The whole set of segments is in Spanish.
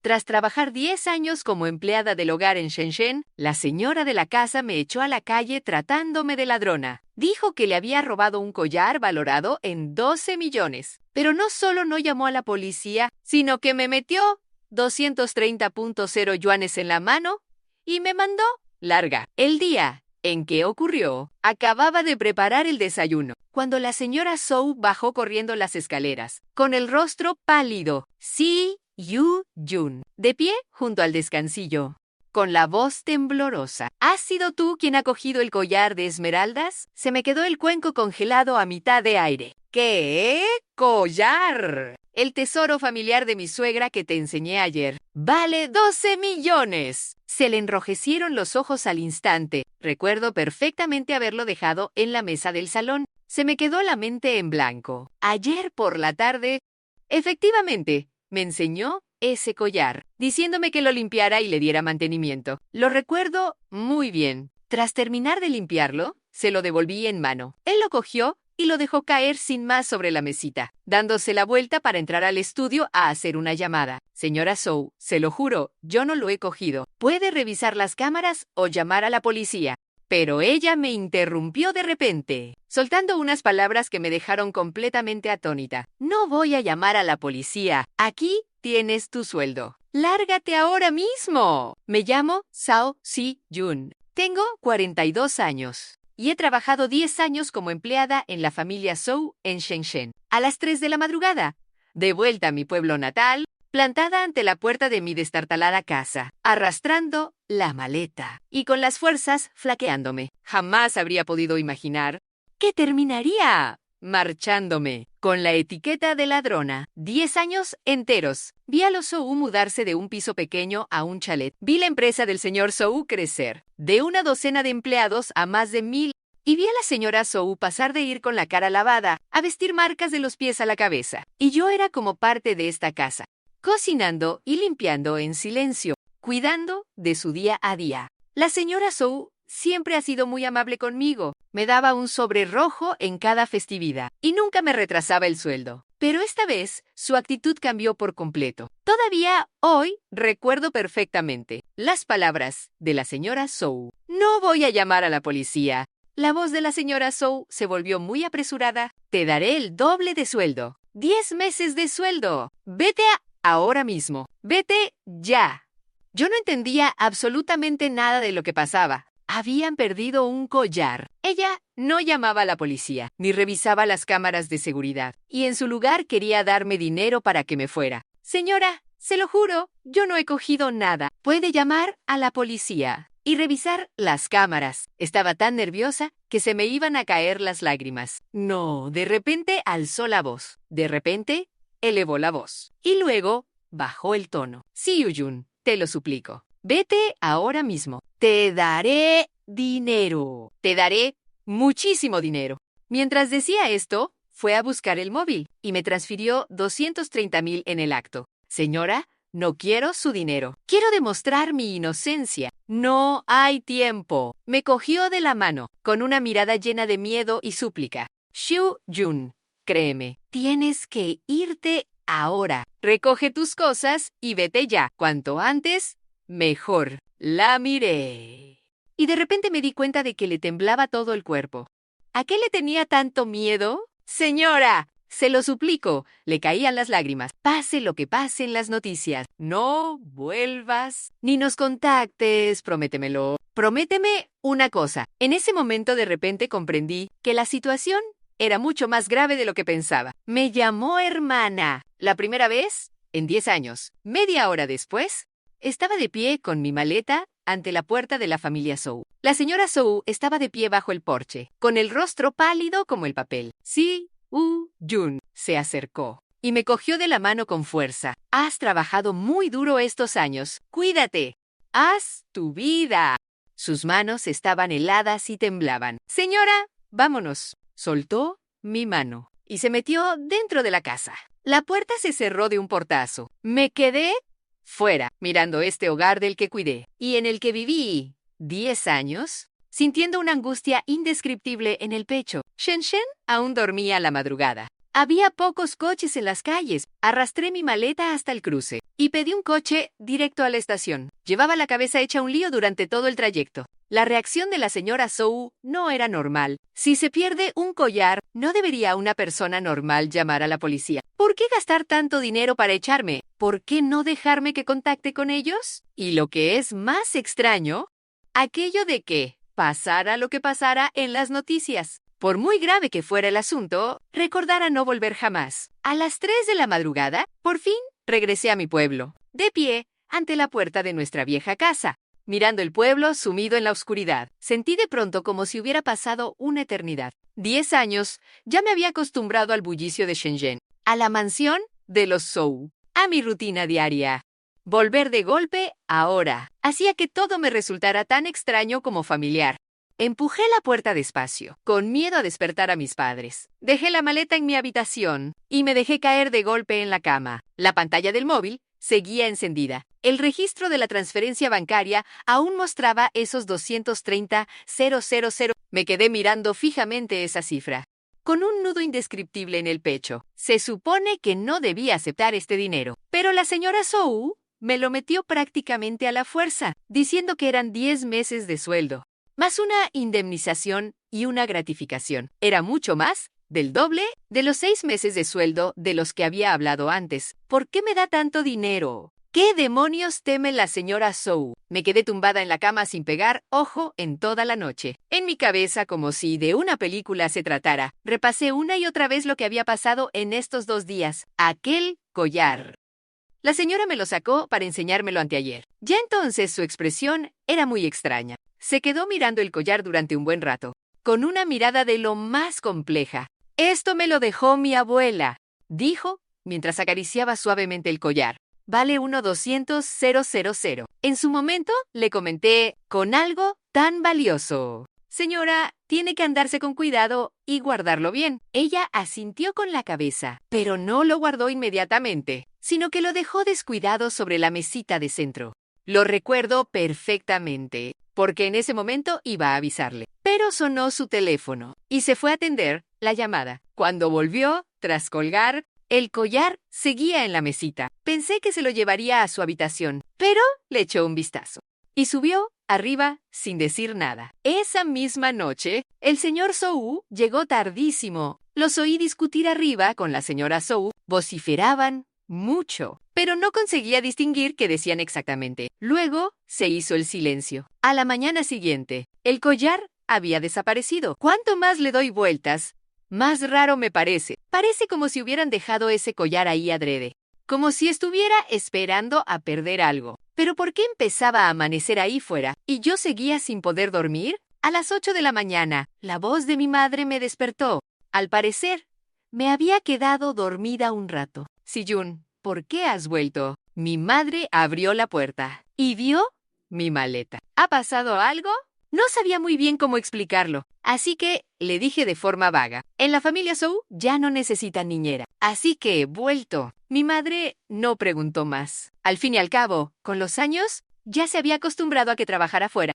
Tras trabajar 10 años como empleada del hogar en Shenzhen, la señora de la casa me echó a la calle tratándome de ladrona. Dijo que le había robado un collar valorado en 12 millones. Pero no solo no llamó a la policía, sino que me metió 230.0 yuanes en la mano y me mandó larga. El día en que ocurrió, acababa de preparar el desayuno, cuando la señora Zhou bajó corriendo las escaleras, con el rostro pálido. Si Yu-jun, de pie junto al descansillo, con la voz temblorosa. ¿Has sido tú quien ha cogido el collar de esmeraldas? Se me quedó el cuenco congelado a mitad de aire. ¿Qué? ¡Collar! El tesoro familiar de mi suegra que te enseñé ayer. ¡Vale 12 millones! Se le enrojecieron los ojos al instante. Recuerdo perfectamente haberlo dejado en la mesa del salón. Se me quedó la mente en blanco. Ayer por la tarde, efectivamente, me enseñó ese collar, diciéndome que lo limpiara y le diera mantenimiento. Lo recuerdo muy bien. Tras terminar de limpiarlo, se lo devolví en mano. Él lo cogió y lo dejó caer sin más sobre la mesita, dándose la vuelta para entrar al estudio a hacer una llamada. Señora Zhou, se lo juro, yo no lo he cogido. Puede revisar las cámaras o llamar a la policía. Pero ella me interrumpió de repente, soltando unas palabras que me dejaron completamente atónita. No voy a llamar a la policía. Aquí tienes tu sueldo. ¡Lárgate ahora mismo! Me llamo Zhao Si-jun. Tengo 42 años. Y he trabajado 10 años como empleada en la familia Zhou en Shenzhen. A las 3 de la madrugada, de vuelta a mi pueblo natal, plantada ante la puerta de mi destartalada casa, arrastrando la maleta y con las fuerzas flaqueándome. Jamás habría podido imaginar que terminaría marchándome con la etiqueta de ladrona. 10 años enteros. Vi a los Zhou mudarse de un piso pequeño a un chalet. Vi la empresa del señor Zhou crecer, de una docena de empleados a más de 1000. Y vi a la señora Zhou pasar de ir con la cara lavada a vestir marcas de los pies a la cabeza. Y yo era como parte de esta casa, cocinando y limpiando en silencio, cuidando de su día a día. La señora Zhou siempre ha sido muy amable conmigo. Me daba un sobre rojo en cada festividad y nunca me retrasaba el sueldo. Pero esta vez su actitud cambió por completo. Todavía hoy recuerdo perfectamente las palabras de la señora Zhou. No voy a llamar a la policía. La voz de la señora Zhou se volvió muy apresurada. Te daré el doble de sueldo. 10 meses de sueldo. Vete ahora mismo. Vete ya. Yo no entendía absolutamente nada de lo que pasaba. Habían perdido un collar. Ella no llamaba a la policía, ni revisaba las cámaras de seguridad, y en su lugar quería darme dinero para que me fuera. Señora, se lo juro, yo no he cogido nada. Puede llamar a la policía y revisar las cámaras. Estaba tan nerviosa que se me iban a caer las lágrimas. No, de repente alzó la voz. De repente elevó la voz. Y luego bajó el tono. Sí, Yu-jun, te lo suplico. Vete ahora mismo. Te daré dinero. Te daré muchísimo dinero. Mientras decía esto, fue a buscar el móvil y me transfirió 230,000 en el acto. Señora, no quiero su dinero. Quiero demostrar mi inocencia. No hay tiempo. Me cogió de la mano, con una mirada llena de miedo y súplica. Yu-jun, créeme, tienes que irte ahora. Recoge tus cosas y vete ya. Cuanto antes, mejor. La miré. Y de repente me di cuenta de que le temblaba todo el cuerpo. ¿A qué le tenía tanto miedo? Señora, se lo suplico. Le caían las lágrimas. Pase lo que pase en las noticias. No vuelvas ni nos contactes. Prométemelo. Prométeme una cosa. En ese momento de repente comprendí que la situación era mucho más grave de lo que pensaba. Me llamó hermana. La primera vez en 10 años. Media hora después, estaba de pie con mi maleta ante la puerta de la familia Zhou. La señora Zhou estaba de pie bajo el porche, con el rostro pálido como el papel. Si-Jun se acercó y me cogió de la mano con fuerza. Has trabajado muy duro estos años. Cuídate. Haz tu vida. Sus manos estaban heladas y temblaban. Señora, vámonos. Soltó mi mano y se metió dentro de la casa. La puerta se cerró de un portazo. Me quedé fuera, mirando este hogar del que cuidé y en el que viví 10 años, sintiendo una angustia indescriptible en el pecho. Shenzhen aún dormía a la madrugada. Había pocos coches en las calles. Arrastré mi maleta hasta el cruce. y pedí un coche directo a la estación. Llevaba la cabeza hecha un lío durante todo el trayecto. La reacción de la señora Zhou no era normal. Si se pierde un collar, ¿no debería una persona normal llamar a la policía? ¿Por qué gastar tanto dinero para echarme? ¿Por qué no dejarme que contacte con ellos? Y lo que es más extraño, aquello de que pasara lo que pasara en las noticias. Por muy grave que fuera el asunto, recordara no volver jamás. A las 3 de la madrugada, por fin, regresé a mi pueblo, de pie, ante la puerta de nuestra vieja casa. Mirando el pueblo sumido en la oscuridad, sentí de pronto como si hubiera pasado una eternidad. 10 años, ya me había acostumbrado al bullicio de Shenzhen, a la mansión de los Zhou, a mi rutina diaria. Volver de golpe, ahora, hacía que todo me resultara tan extraño como familiar. Empujé la puerta despacio, con miedo a despertar a mis padres. Dejé la maleta en mi habitación y me dejé caer de golpe en la cama. La pantalla del móvil seguía encendida. El registro de la transferencia bancaria aún mostraba esos 230,000. Me quedé mirando fijamente esa cifra, con un nudo indescriptible en el pecho. Se supone que no debía aceptar este dinero, pero la señora Zhou me lo metió prácticamente a la fuerza, diciendo que eran 10 meses de sueldo, más una indemnización y una gratificación. Era mucho más del doble de los 6 meses de sueldo de los que había hablado antes. ¿Por qué me da tanto dinero? ¿Qué demonios teme la señora Zhou? Me quedé tumbada en la cama sin pegar ojo en toda la noche. En mi cabeza, como si de una película se tratara, repasé una y otra vez lo que había pasado en estos 2 días. Aquel collar. La señora me lo sacó para enseñármelo anteayer. Ya entonces su expresión era muy extraña. Se quedó mirando el collar durante un buen rato, con una mirada de lo más compleja. «Esto me lo dejó mi abuela», dijo, mientras acariciaba suavemente el collar. «Vale 200,000. En su momento le comenté, con algo tan valioso. Señora, tiene que andarse con cuidado y guardarlo bien». Ella asintió con la cabeza, pero no lo guardó inmediatamente, sino que lo dejó descuidado sobre la mesita de centro. Lo recuerdo perfectamente, porque en ese momento iba a avisarle. Pero sonó su teléfono y se fue a atender la llamada. Cuando volvió, tras colgar, el collar seguía en la mesita. Pensé que se lo llevaría a su habitación, pero le echó un vistazo y subió arriba sin decir nada. Esa misma noche, el señor Zhou llegó tardísimo. Los oí discutir arriba con la señora Zhou. Vociferaban mucho, pero no conseguía distinguir qué decían exactamente. Luego se hizo el silencio. A la mañana siguiente, el collar había desaparecido. Cuanto más le doy vueltas, más raro me parece. Parece como si hubieran dejado ese collar ahí adrede, como si estuviera esperando a perder algo. ¿Pero por qué empezaba a amanecer ahí fuera y yo seguía sin poder dormir? A las 8 de la mañana, la voz de mi madre me despertó. Al parecer, me había quedado dormida un rato. «Siyun, ¿por qué has vuelto?» Mi madre abrió la puerta y vio mi maleta. ¿Ha pasado algo? No sabía muy bien cómo explicarlo, así que le dije de forma vaga. En la familia Zhou ya no necesitan niñera, así que he vuelto. Mi madre no preguntó más. Al fin y al cabo, con los años, ya se había acostumbrado a que trabajara fuera.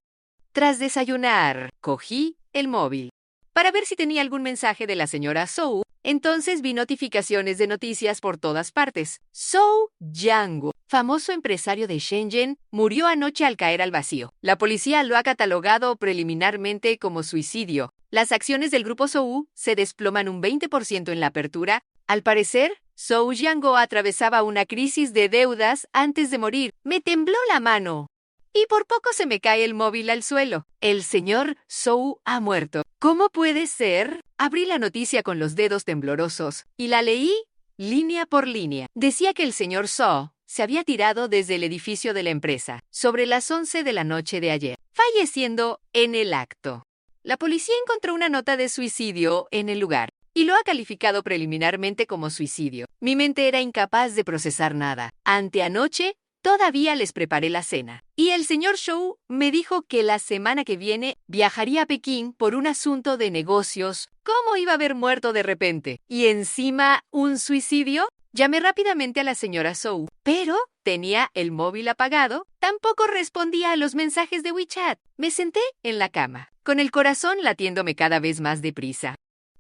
Tras desayunar, cogí el móvil para ver si tenía algún mensaje de la señora Zhou. Entonces vi notificaciones de noticias por todas partes. Zhou Jiangguo, famoso empresario de Shenzhen, murió anoche al caer al vacío. La policía lo ha catalogado preliminarmente como suicidio. Las acciones del grupo Zhou se desploman un 20% en la apertura. Al parecer, Zhou Jiangguo atravesaba una crisis de deudas antes de morir. Me tembló la mano y por poco se me cae el móvil al suelo. El señor Zhou ha muerto. ¿Cómo puede ser? Abrí la noticia con los dedos temblorosos y la leí línea por línea. Decía que el señor Zhou se había tirado desde el edificio de la empresa sobre las 11 de la noche de ayer, falleciendo en el acto. La policía encontró una nota de suicidio en el lugar y lo ha calificado preliminarmente como suicidio. Mi mente era incapaz de procesar nada. Anteanoche, todavía les preparé la cena. Y el señor Zhou me dijo que la semana que viene viajaría a Pekín por un asunto de negocios. ¿Cómo iba a haber muerto de repente? ¿Y encima un suicidio? Llamé rápidamente a la señora Zhou, pero tenía el móvil apagado. Tampoco respondía a los mensajes de WeChat. Me senté en la cama, con el corazón latiéndome cada vez más deprisa.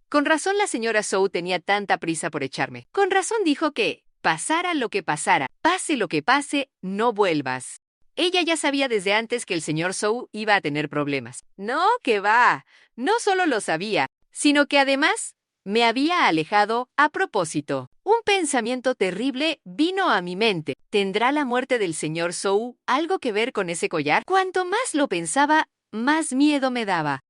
Con razón la señora Zhou tenía tanta prisa por echarme. Con razón dijo que Pasara lo que pasara, pase lo que pase, no vuelvas. Ella ya sabía desde antes que el señor Zhou iba a tener problemas. No, que va. No solo lo sabía, sino que además me había alejado a propósito. Un pensamiento terrible vino a mi mente. ¿Tendrá la muerte del señor Zhou algo que ver con ese collar? Cuanto más lo pensaba, más miedo me daba.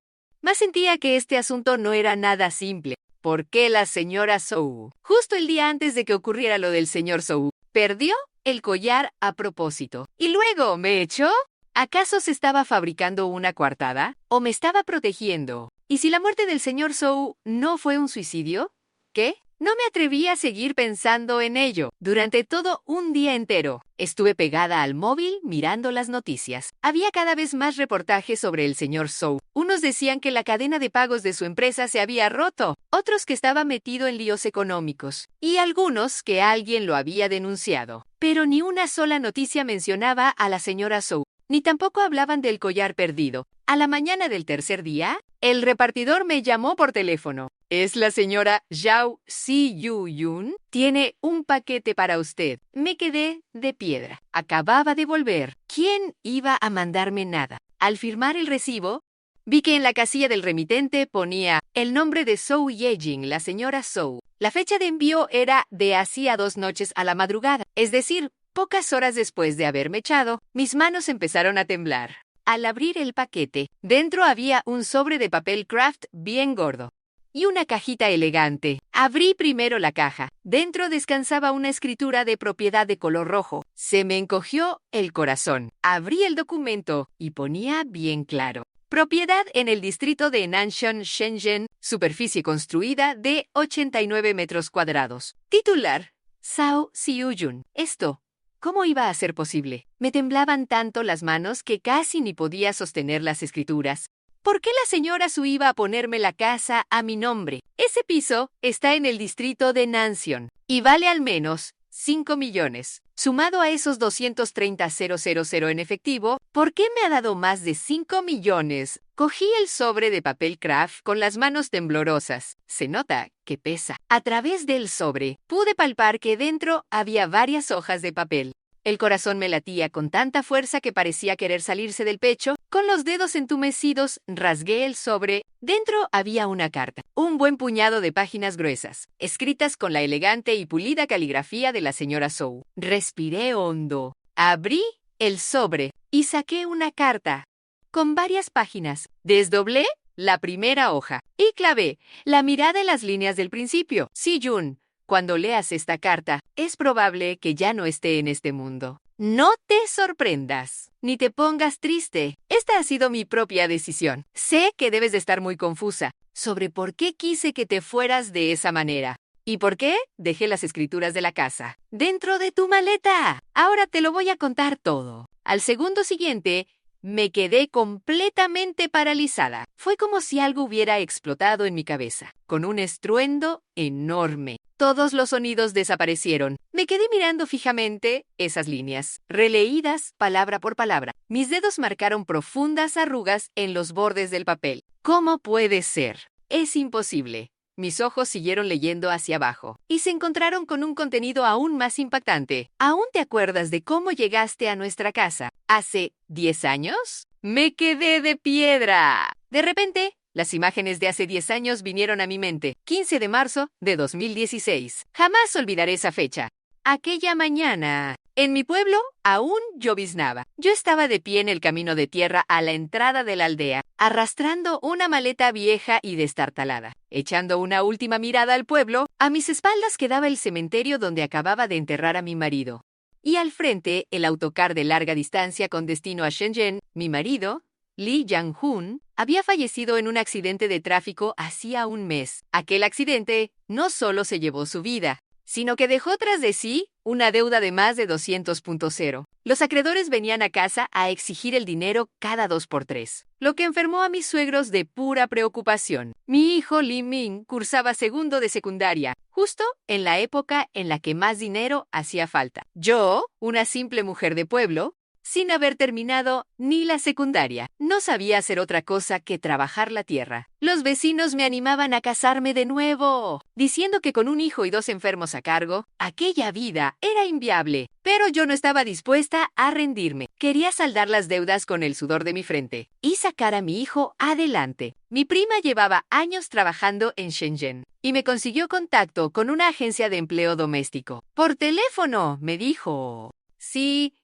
Más sentía que este asunto no era nada simple. ¿Por qué la señora Zhou, justo el día antes de que ocurriera lo del señor Zhou, perdió el collar a propósito? ¿Y luego me echó? ¿Acaso se estaba fabricando una coartada? ¿O me estaba protegiendo? ¿Y si la muerte del señor Zhou no fue un suicidio? ¿Qué? No me atreví a seguir pensando en ello. Durante todo un día entero, estuve pegada al móvil mirando las noticias. Había cada vez más reportajes sobre el señor Zhou. Unos decían que la cadena de pagos de su empresa se había roto, otros que estaba metido en líos económicos, y algunos que alguien lo había denunciado. Pero ni una sola noticia mencionaba a la señora Zhou, ni tampoco hablaban del collar perdido. A la mañana del tercer día, el repartidor me llamó por teléfono. ¿Es la señora Zhao Si-Yu-Yun? Tiene un paquete para usted. Me quedé de piedra. Acababa de volver. ¿Quién iba a mandarme nada? Al firmar el recibo, vi que en la casilla del remitente ponía el nombre de Zhou Yejing, la señora Zhou. La fecha de envío era de hacía 2 noches a la madrugada, es decir, pocas horas después de haberme echado. Mis manos empezaron a temblar. Al abrir el paquete, dentro había un sobre de papel craft bien gordo y una cajita elegante. Abrí primero la caja. Dentro descansaba una escritura de propiedad de color rojo. Se me encogió el corazón. Abrí el documento y ponía bien claro: propiedad en el distrito de Nanshan, Shenzhen, superficie construida de 89 metros cuadrados. Titular: Zhao Si-Yun. Esto, ¿cómo iba a ser posible? Me temblaban tanto las manos que casi ni podía sostener las escrituras. ¿Por qué la señora Su iba a ponerme la casa a mi nombre? Ese piso está en el distrito de Nanshan y vale al menos 5 millones. Sumado a esos 230,000 en efectivo, ¿por qué me ha dado más de 5 millones? Cogí el sobre de papel craft con las manos temblorosas. Se nota que pesa. A través del sobre, pude palpar que dentro había varias hojas de papel. El corazón me latía con tanta fuerza que parecía querer salirse del pecho. Con los dedos entumecidos, rasgué el sobre. Dentro había una carta, un buen puñado de páginas gruesas, escritas con la elegante y pulida caligrafía de la señora Zhou. Respiré hondo. Abrí el sobre y saqué una carta con varias páginas. Desdoblé la primera hoja y clavé la mirada en las líneas del principio. Si-Yun, cuando leas esta carta, es probable que ya no esté en este mundo. No te sorprendas, ni te pongas triste. Esta ha sido mi propia decisión. Sé que debes de estar muy confusa sobre por qué quise que te fueras de esa manera. ¿Y por qué dejé las escrituras de la casa dentro de tu maleta? Ahora te lo voy a contar todo. Al segundo siguiente, me quedé completamente paralizada. Fue como si algo hubiera explotado en mi cabeza, con un estruendo enorme. Todos los sonidos desaparecieron. Me quedé mirando fijamente esas líneas, releídas palabra por palabra. Mis dedos marcaron profundas arrugas en los bordes del papel. ¿Cómo puede ser? Es imposible. Mis ojos siguieron leyendo hacia abajo y se encontraron con un contenido aún más impactante. ¿Aún te acuerdas de cómo llegaste a nuestra casa hace 10 años? Me quedé de piedra. De repente, las imágenes de hace 10 años vinieron a mi mente. 15 de marzo de 2016. Jamás olvidaré esa fecha. Aquella mañana, en mi pueblo, aún lloviznaba. Yo estaba de pie en el camino de tierra a la entrada de la aldea, arrastrando una maleta vieja y destartalada. Echando una última mirada al pueblo, a mis espaldas quedaba el cementerio donde acababa de enterrar a mi marido. Y al frente, el autocar de larga distancia con destino a Shenzhen. Mi marido, Li Yang-hun, había fallecido en un accidente de tráfico hacía un mes. Aquel accidente no solo se llevó su vida, sino que dejó tras de sí una deuda de más de 200,000. Los acreedores venían a casa a exigir el dinero cada 2 por 3, lo que enfermó a mis suegros de pura preocupación. Mi hijo Li Ming cursaba segundo de secundaria, justo en la época en la que más dinero hacía falta. Yo, una simple mujer de pueblo, sin haber terminado ni la secundaria, no sabía hacer otra cosa que trabajar la tierra. Los vecinos me animaban a casarme de nuevo. diciendo que con un hijo y 2 enfermos a cargo, aquella vida era inviable. Pero yo no estaba dispuesta a rendirme. Quería saldar las deudas con el sudor de mi frente y sacar a mi hijo adelante. Mi prima llevaba años trabajando en Shenzhen y me consiguió contacto con una agencia de empleo doméstico. Por teléfono, me dijo. Sí,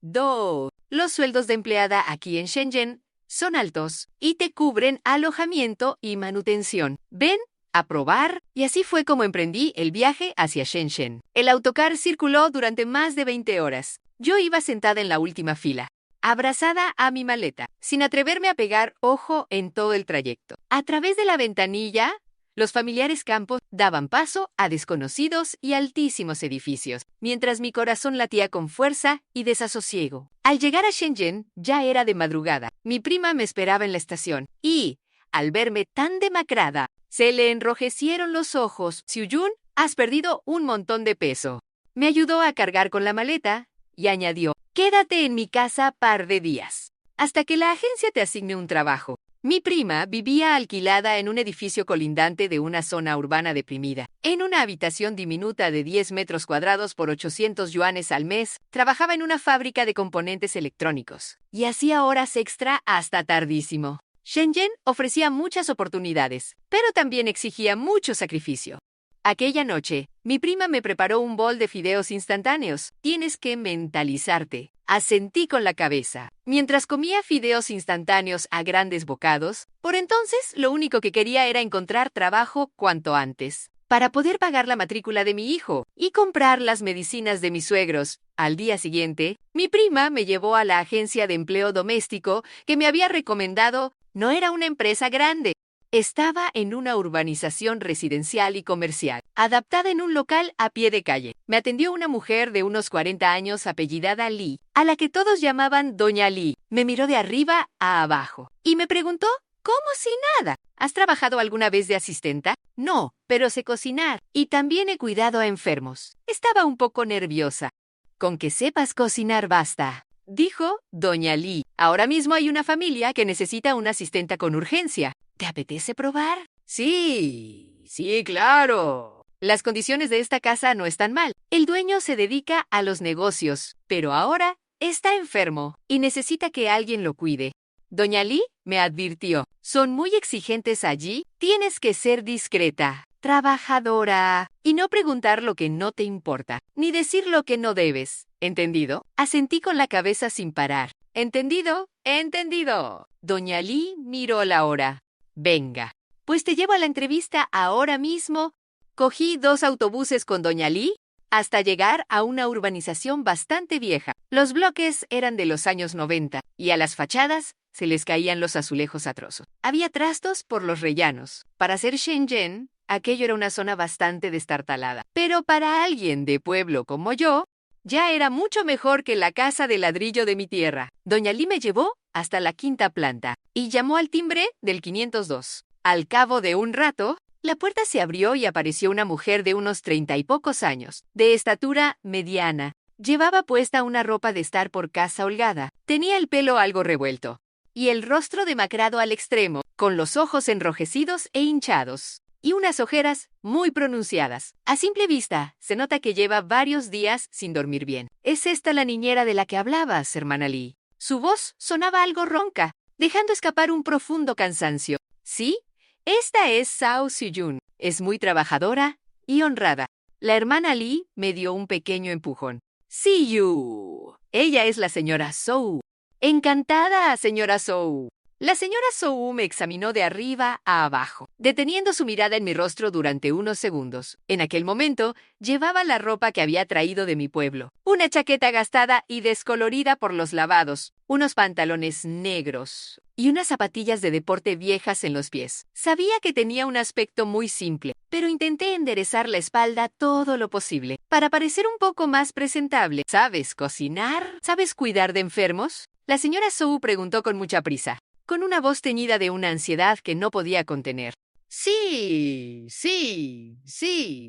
do. Los sueldos de empleada aquí en Shenzhen son altos y te cubren alojamiento y manutención. Ven a probar. Y así fue como emprendí el viaje hacia Shenzhen. El autocar circuló durante más de 20 horas. Yo iba sentada en la última fila, abrazada a mi maleta, sin atreverme a pegar ojo en todo el trayecto. A través de la ventanilla, los familiares campos daban paso a desconocidos y altísimos edificios, mientras mi corazón latía con fuerza y desasosiego. Al llegar a Shenzhen, ya era de madrugada. Mi prima me esperaba en la estación y, al verme tan demacrada, se le enrojecieron los ojos. Xiuyun, has perdido un montón de peso. Me ayudó a cargar con la maleta y añadió, quédate en mi casa par de días, hasta que la agencia te asigne un trabajo. Mi prima vivía alquilada en un edificio colindante de una zona urbana deprimida. En una habitación diminuta de 10 metros cuadrados por 800 yuanes al mes, trabajaba en una fábrica de componentes electrónicos y hacía horas extra hasta tardísimo. Shenzhen ofrecía muchas oportunidades, pero también exigía mucho sacrificio. Aquella noche, mi prima me preparó un bol de fideos instantáneos. Tienes que mentalizarte. Asentí con la cabeza. Mientras comía fideos instantáneos a grandes bocados, por entonces lo único que quería era encontrar trabajo cuanto antes, para poder pagar la matrícula de mi hijo y comprar las medicinas de mis suegros. Al día siguiente, mi prima me llevó a la agencia de empleo doméstico que me había recomendado. No era una empresa grande. Estaba en una urbanización residencial y comercial, adaptada en un local a pie de calle. Me atendió una mujer de unos 40 años apellidada Li, a la que todos llamaban Doña Li. Me miró de arriba a abajo y me preguntó, ¿cómo si nada? ¿Has trabajado alguna vez de asistenta? No, pero sé cocinar y también he cuidado a enfermos. Estaba un poco nerviosa. Con que sepas cocinar basta, dijo Doña Li. Ahora mismo hay una familia que necesita una asistenta con urgencia. ¿Te apetece probar? Sí, claro. Las condiciones de esta casa no están mal. El dueño se dedica a los negocios, pero ahora está enfermo y necesita que alguien lo cuide. Doña Li me advirtió, son muy exigentes allí, tienes que ser discreta, trabajadora y no preguntar lo que no te importa, ni decir lo que no debes. ¿Entendido? Asentí con la cabeza sin parar. ¿Entendido? Entendido. Doña Li miró la hora. Venga, pues te llevo a la entrevista ahora mismo. Cogí 2 autobuses con Doña Li hasta llegar a una urbanización bastante vieja. Los bloques eran de los años 90 y a las fachadas se les caían los azulejos a trozos. Había trastos por los rellanos. Para ser Shenzhen, aquello era una zona bastante destartalada. Pero para alguien de pueblo como yo, ya era mucho mejor que la casa de ladrillo de mi tierra. Doña Li me llevó hasta la 5ª planta y llamó al timbre del 502. Al cabo de un rato, la puerta se abrió y apareció una mujer de unos 30 y pocos años, de estatura mediana. Llevaba puesta una ropa de estar por casa holgada. Tenía el pelo algo revuelto y el rostro demacrado al extremo, con los ojos enrojecidos e hinchados y unas ojeras muy pronunciadas. A simple vista, se nota que lleva varios días sin dormir bien. ¿Es esta la niñera de la que hablabas, hermana Li? Su voz sonaba algo ronca, dejando escapar un profundo cansancio. Sí, esta es Zhao Xiuyun. Es muy trabajadora y honrada. La hermana Li me dio un pequeño empujón. Xiyu. Ella es la señora Zhou. Encantada, señora Zhou. La señora Zhou me examinó de arriba a abajo, deteniendo su mirada en mi rostro durante unos segundos. En aquel momento, llevaba la ropa que había traído de mi pueblo. Una chaqueta gastada y descolorida por los lavados, unos pantalones negros y unas zapatillas de deporte viejas en los pies. Sabía que tenía un aspecto muy simple, pero intenté enderezar la espalda todo lo posible para parecer un poco más presentable. ¿Sabes cocinar? ¿Sabes cuidar de enfermos? La señora Zhou preguntó con mucha prisa, con una voz teñida de una ansiedad que no podía contener. Sí,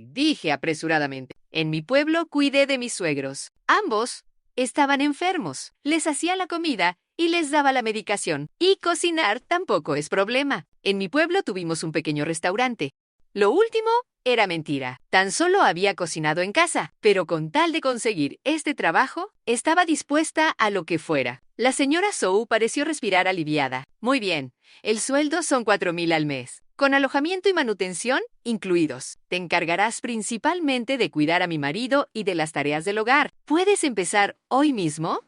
dije apresuradamente. En mi pueblo cuidé de mis suegros. Ambos estaban enfermos. Les hacía la comida y les daba la medicación. Y cocinar tampoco es problema. En mi pueblo tuvimos un pequeño restaurante. Lo último era mentira. Tan solo había cocinado en casa, pero con tal de conseguir este trabajo, estaba dispuesta a lo que fuera. La señora Zhou pareció respirar aliviada. Muy bien, el sueldo son 4,000 al mes, con alojamiento y manutención incluidos. Te encargarás principalmente de cuidar a mi marido y de las tareas del hogar. ¿Puedes empezar hoy mismo?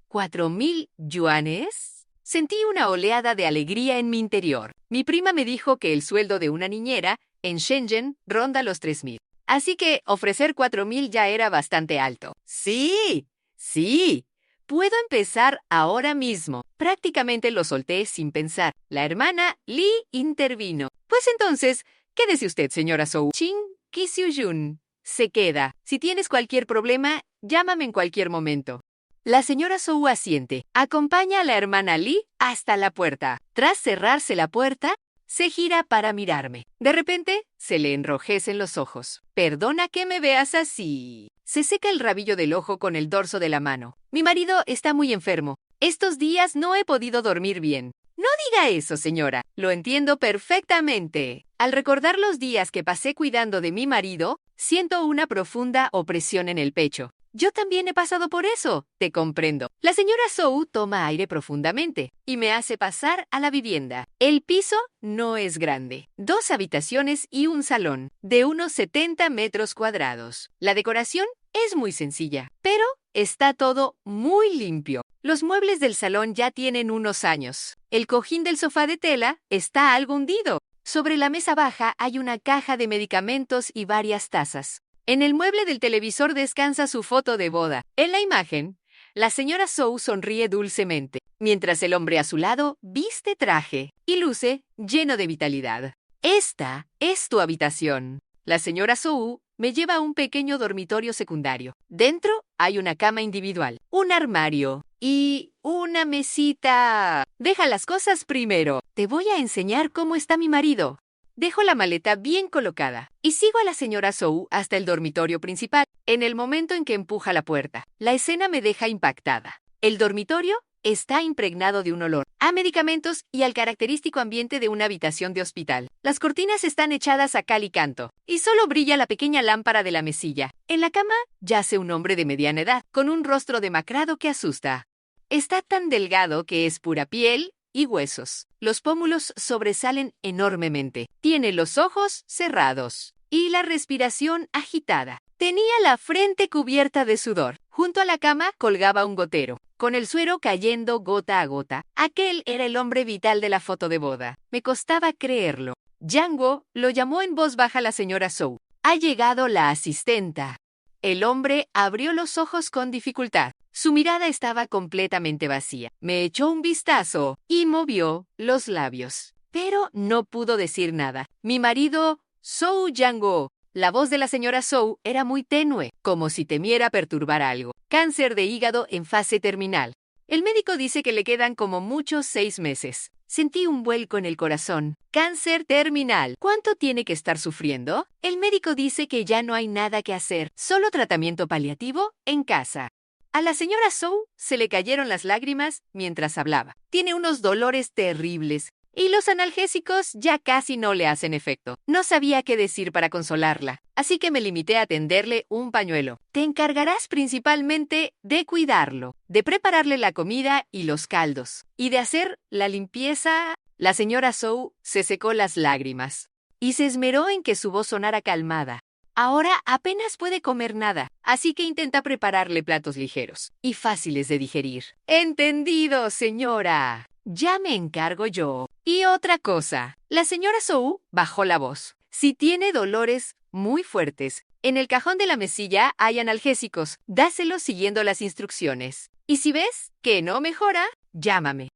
¿4,000 yuanes? Sentí una oleada de alegría en mi interior. Mi prima me dijo que el sueldo de una niñera en Shenzhen ronda los 3,000. Así que ofrecer 4,000 ya era bastante alto. ¡Sí! ¡Sí! Puedo empezar ahora mismo. Prácticamente lo solté sin pensar. La hermana Li intervino. Pues entonces, quédese usted, señora Zhou. Ching Qixiuyun se queda. Si tienes cualquier problema, llámame en cualquier momento. La señora Zhou asiente. Acompaña a la hermana Li hasta la puerta. Tras cerrarse la puerta, se gira para mirarme. De repente, se le enrojecen los ojos. Perdona que me veas así. Se seca el rabillo del ojo con el dorso de la mano. Mi marido está muy enfermo. Estos días no he podido dormir bien. No diga eso, señora. Lo entiendo perfectamente. Al recordar los días que pasé cuidando de mi marido, siento una profunda opresión en el pecho. Yo también he pasado por eso. Te comprendo. La señora Zhou toma aire profundamente y me hace pasar a la vivienda. El piso no es grande. 2 habitaciones y un salón, de unos 70 metros cuadrados. La decoración es muy sencilla, pero está todo muy limpio. Los muebles del salón ya tienen unos años. El cojín del sofá de tela está algo hundido. Sobre la mesa baja hay una caja de medicamentos y varias tazas. En el mueble del televisor descansa su foto de boda. En la imagen, la señora Zhou sonríe dulcemente, mientras el hombre a su lado viste traje y luce lleno de vitalidad. Esta es tu habitación. La señora Zhou me lleva a un pequeño dormitorio secundario. Dentro hay una cama individual, un armario y una mesita. Deja las cosas primero. Te voy a enseñar cómo está mi marido. Dejo la maleta bien colocada y sigo a la señora Zhou hasta el dormitorio principal. En el momento en que empuja la puerta, la escena me deja impactada. El dormitorio está impregnado de un olor a medicamentos y al característico ambiente de una habitación de hospital. Las cortinas están echadas a cal y canto y solo brilla la pequeña lámpara de la mesilla. En la cama yace un hombre de mediana edad, con un rostro demacrado que asusta. Está tan delgado que es pura piel y huesos. Los pómulos sobresalen enormemente. Tiene los ojos cerrados y la respiración agitada. Tenía la frente cubierta de sudor. Junto a la cama colgaba un gotero, con el suero cayendo gota a gota. Aquel era el hombre vital de la foto de boda. Me costaba creerlo. Yang Guo lo llamó en voz baja la señora Zhou. Ha llegado la asistenta. El hombre abrió los ojos con dificultad. Su mirada estaba completamente vacía. Me echó un vistazo y movió los labios. Pero no pudo decir nada. Mi marido, Zhou Yang. La voz de la señora Zhou era muy tenue, como si temiera perturbar algo. Cáncer de hígado en fase terminal. El médico dice que le quedan como muchos 6 meses. Sentí un vuelco en el corazón. Cáncer terminal. ¿Cuánto tiene que estar sufriendo? El médico dice que ya no hay nada que hacer, solo tratamiento paliativo en casa. A la señora Zhou se le cayeron las lágrimas mientras hablaba. Tiene unos dolores terribles y los analgésicos ya casi no le hacen efecto. No sabía qué decir para consolarla, así que me limité a tenderle un pañuelo. Te encargarás principalmente de cuidarlo, de prepararle la comida y los caldos, y de hacer la limpieza. La señora Zhou se secó las lágrimas y se esmeró en que su voz sonara calmada. Ahora apenas puede comer nada, así que intenta prepararle platos ligeros y fáciles de digerir. Entendido, señora. Ya me encargo yo. Y otra cosa, la señora Zhou bajó la voz. Si tiene dolores muy fuertes, en el cajón de la mesilla hay analgésicos. Dáselos siguiendo las instrucciones. Y si ves que no mejora, llámame.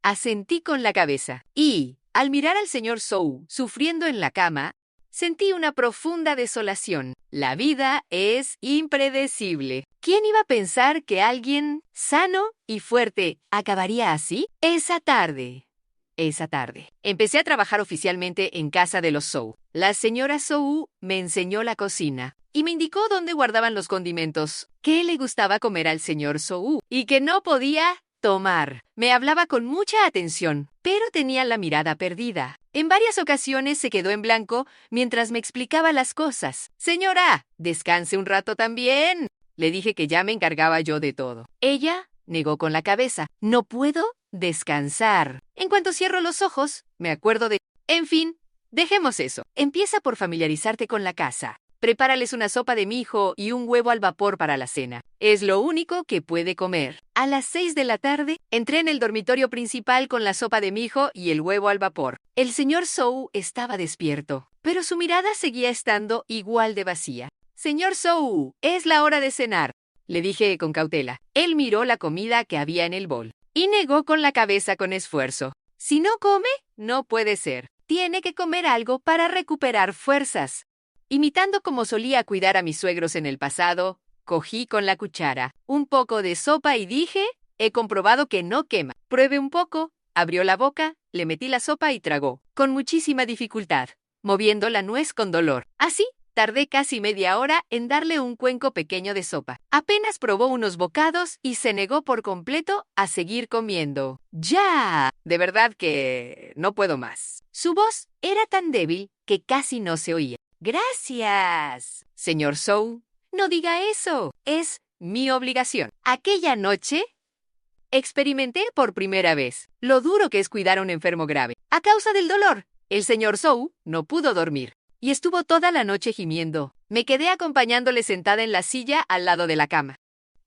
Asentí con la cabeza y, al mirar al señor Zhou sufriendo en la cama, sentí una profunda desolación. La vida es impredecible. ¿Quién iba a pensar que alguien sano y fuerte acabaría así? Esa tarde, empecé a trabajar oficialmente en casa de los Zhou. La señora Zhou me enseñó la cocina y me indicó dónde guardaban los condimentos, qué le gustaba comer al señor Zhou y que no podía tomar. Me hablaba con mucha atención, pero tenía la mirada perdida. En varias ocasiones se quedó en blanco mientras me explicaba las cosas. Señora, descanse un rato también. Le dije que ya me encargaba yo de todo. Ella negó con la cabeza. No puedo descansar. En cuanto cierro los ojos, me acuerdo de... En fin, dejemos eso. Empieza por familiarizarte con la casa. Prepárales una sopa de mijo y un huevo al vapor para la cena. Es lo único que puede comer. A las 6 de la tarde, entré en el dormitorio principal con la sopa de mijo y el huevo al vapor. El señor Zhou estaba despierto, pero su mirada seguía estando igual de vacía. Señor Zhou, es la hora de cenar, le dije con cautela. Él miró la comida que había en el bol y negó con la cabeza con esfuerzo. Si no come, no puede ser. Tiene que comer algo para recuperar fuerzas. Imitando como solía cuidar a mis suegros en el pasado, cogí con la cuchara un poco de sopa y dije, he comprobado que no quema. Pruebe un poco. Abrió la boca, le metí la sopa y tragó, con muchísima dificultad, moviendo la nuez con dolor. Así, tardé casi media hora en darle un cuenco pequeño de sopa. Apenas probó unos bocados y se negó por completo a seguir comiendo. ¡Ya! De verdad que no puedo más. Su voz era tan débil que casi no se oía. Gracias, señor Zhou. No diga eso. Es mi obligación. Aquella noche experimenté por primera vez lo duro que es cuidar a un enfermo grave. A causa del dolor, el señor Zhou no pudo dormir y estuvo toda la noche gimiendo. Me quedé acompañándole sentada en la silla al lado de la cama,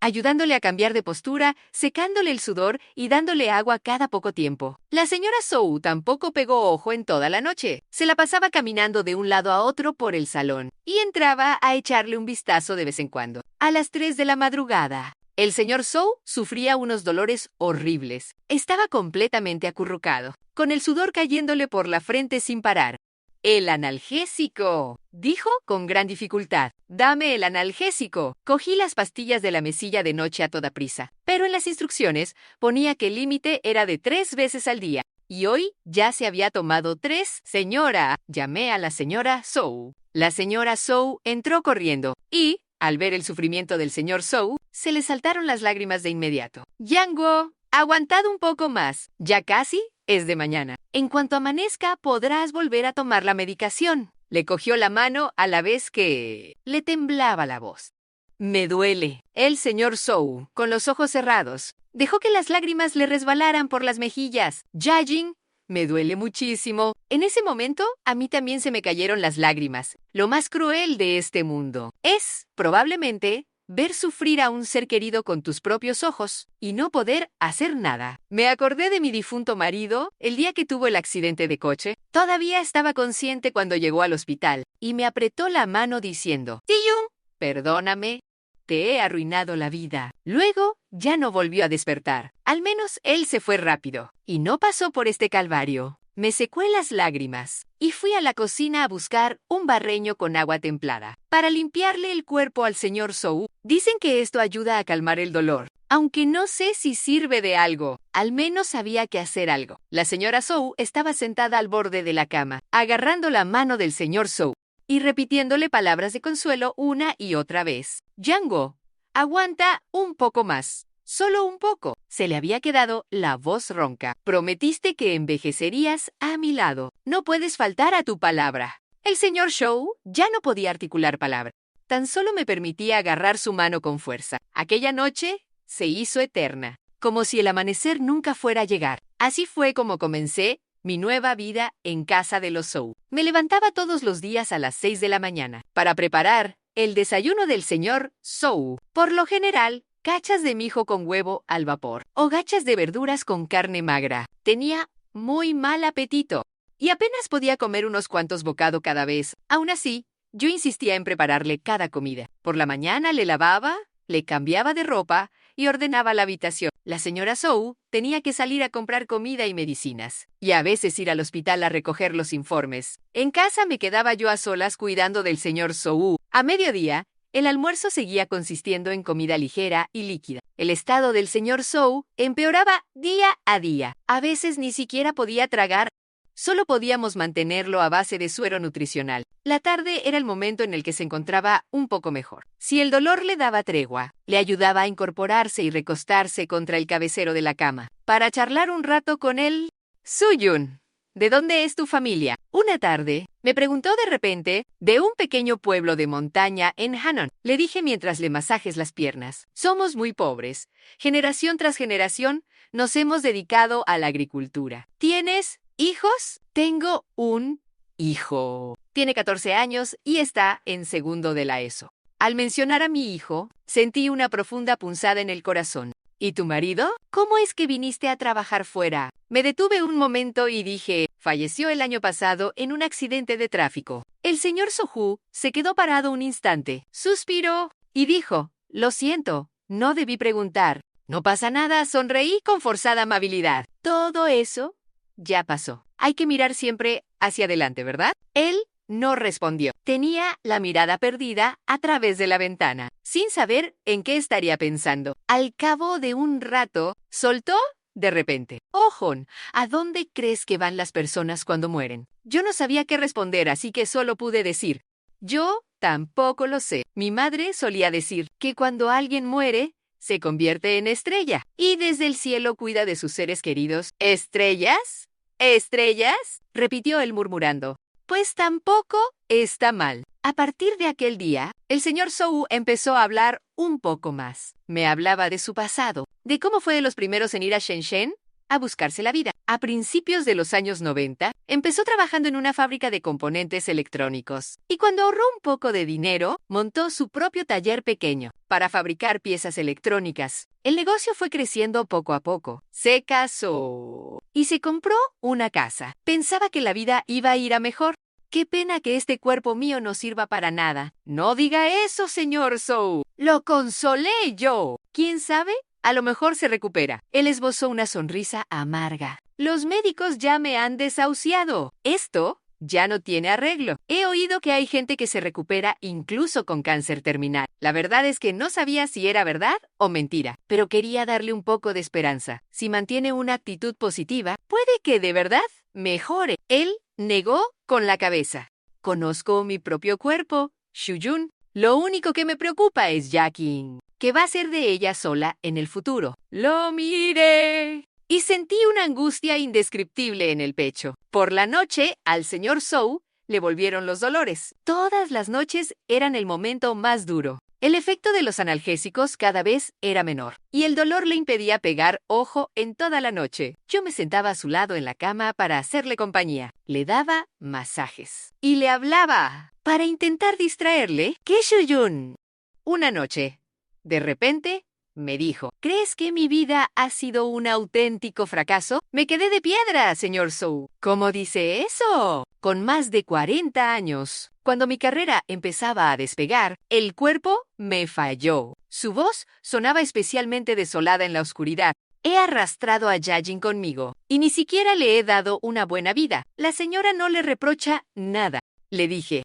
ayudándole a cambiar de postura, secándole el sudor y dándole agua cada poco tiempo. La señora Zhou tampoco pegó ojo en toda la noche. Se la pasaba caminando de un lado a otro por el salón y entraba a echarle un vistazo de vez en cuando. A las 3 de la madrugada, el señor Zhou sufría unos dolores horribles. Estaba completamente acurrucado, con el sudor cayéndole por la frente sin parar. «El analgésico», dijo con gran dificultad. «Dame el analgésico». Cogí las pastillas de la mesilla de noche a toda prisa, pero en las instrucciones ponía que el límite era de 3 veces al día. Y hoy ya se había tomado 3. «Señora», llamé a la señora Zhou. La señora Zhou entró corriendo y, al ver el sufrimiento del señor Zhou, se le saltaron las lágrimas de inmediato. «Yanguo, aguantad un poco más. Ya casi es de mañana. En cuanto amanezca, podrás volver a tomar la medicación». Le cogió la mano a la vez que le temblaba la voz. «Me duele». El señor Zhou, con los ojos cerrados, dejó que las lágrimas le resbalaran por las mejillas. «Yajing, me duele muchísimo». En ese momento, a mí también se me cayeron las lágrimas. Lo más cruel de este mundo es, probablemente, ver sufrir a un ser querido con tus propios ojos y no poder hacer nada. Me acordé de mi difunto marido el día que tuvo el accidente de coche. Todavía estaba consciente cuando llegó al hospital y me apretó la mano diciendo, «Tiyun, perdóname, te he arruinado la vida». Luego ya no volvió a despertar. Al menos él se fue rápido y no pasó por este calvario. Me secó las lágrimas y fui a la cocina a buscar un barreño con agua templada para limpiarle el cuerpo al señor Zhou. Dicen que esto ayuda a calmar el dolor, aunque no sé si sirve de algo. Al menos sabía que hacer algo. La señora Zhou estaba sentada al borde de la cama, agarrando la mano del señor Zhou y repitiéndole palabras de consuelo una y otra vez. «Yanguo, aguanta un poco más. Solo un poco». Se le había quedado la voz ronca. «Prometiste que envejecerías a mi lado. No puedes faltar a tu palabra». El señor Zhou ya no podía articular palabra. Tan solo me permitía agarrar su mano con fuerza. Aquella noche se hizo eterna, como si el amanecer nunca fuera a llegar. Así fue como comencé mi nueva vida en casa de los Zhou. Me levantaba todos los días a las 6 de la mañana para preparar el desayuno del señor Zhou. Por lo general, gachas de mijo con huevo al vapor o gachas de verduras con carne magra. Tenía muy mal apetito y apenas podía comer unos cuantos bocados cada vez. Aún así, yo insistía en prepararle cada comida. Por la mañana le lavaba, le cambiaba de ropa y ordenaba la habitación. La señora Zhou tenía que salir a comprar comida y medicinas y a veces ir al hospital a recoger los informes. En casa me quedaba yo a solas cuidando del señor Zhou. A mediodía, el almuerzo seguía consistiendo en comida ligera y líquida. El estado del señor Zhou empeoraba día a día. A veces ni siquiera podía tragar. Solo podíamos mantenerlo a base de suero nutricional. La tarde era el momento en el que se encontraba un poco mejor. Si el dolor le daba tregua, le ayudaba a incorporarse y recostarse contra el cabecero de la cama para charlar un rato con él. «Suyun, ¿De dónde es tu familia? Una tarde, me preguntó de repente, de un pequeño pueblo de montaña en Hannon. Le dije mientras le masajes las piernas. Somos muy pobres. Generación tras generación, nos hemos dedicado a la agricultura. ¿Tienes hijos? Tengo un hijo. Tiene 14 años y está en segundo de la ESO. Al mencionar a mi hijo, sentí una profunda punzada en el corazón. ¿Y tu marido? ¿Cómo es que viniste a trabajar fuera? Me detuve un momento y dije, falleció el año pasado en un accidente de tráfico. El señor Sohu se quedó parado un instante, suspiró y dijo, lo siento, no debí preguntar. No pasa nada, sonreí con forzada amabilidad. Todo eso ya pasó. Hay que mirar siempre hacia adelante, ¿verdad? Él no respondió. Tenía la mirada perdida a través de la ventana, sin saber en qué estaría pensando. Al cabo de un rato, soltó de repente. Ojon, ¿a dónde crees que van las personas cuando mueren? Yo no sabía qué responder, así que solo pude decir, yo tampoco lo sé. Mi madre solía decir que cuando alguien muere, se convierte en estrella y desde el cielo cuida de sus seres queridos. ¿Estrellas? ¿Estrellas? Repitió él murmurando. Pues tampoco está mal. A partir de aquel día, el señor Sohu empezó a hablar un poco más. Me hablaba de su pasado, de cómo fue de los primeros en ir a Shenzhen a buscarse la vida. A principios de los años 90, empezó trabajando en una fábrica de componentes electrónicos. Y cuando ahorró un poco de dinero, montó su propio taller pequeño para fabricar piezas electrónicas. El negocio fue creciendo poco a poco. Se casó y se compró una casa. Pensaba que la vida iba a ir a mejor. Qué pena que este cuerpo mío no sirva para nada. No diga eso, señor Sohu. Lo consolé yo. ¿Quién sabe? A lo mejor se recupera. Él esbozó una sonrisa amarga. Los médicos ya me han desahuciado. Esto ya no tiene arreglo. He oído que hay gente que se recupera incluso con cáncer terminal. La verdad es que no sabía si era verdad o mentira, pero quería darle un poco de esperanza. Si mantiene una actitud positiva, puede que de verdad mejore. Él negó con la cabeza. Conozco mi propio cuerpo, Shuyun. Lo único que me preocupa es Yakin. ¿Qué va a ser de ella sola en el futuro? Lo miré y sentí una angustia indescriptible en el pecho. Por la noche, al señor Sohu le volvieron los dolores. Todas las noches eran el momento más duro. El efecto de los analgésicos cada vez era menor, y el dolor le impedía pegar ojo en toda la noche. Yo me sentaba a su lado en la cama para hacerle compañía. Le daba masajes y le hablaba para intentar distraerle. ¿Qué, Shuyun? Una noche, de repente, me dijo, ¿crees que mi vida ha sido un auténtico fracaso? Me quedé de piedra, señor Sohu. ¿Cómo dice eso? Con más de 40 años. Cuando mi carrera empezaba a despegar, el cuerpo me falló. Su voz sonaba especialmente desolada en la oscuridad. He arrastrado a Yajin conmigo y ni siquiera le he dado una buena vida. La señora no le reprocha nada. Le dije,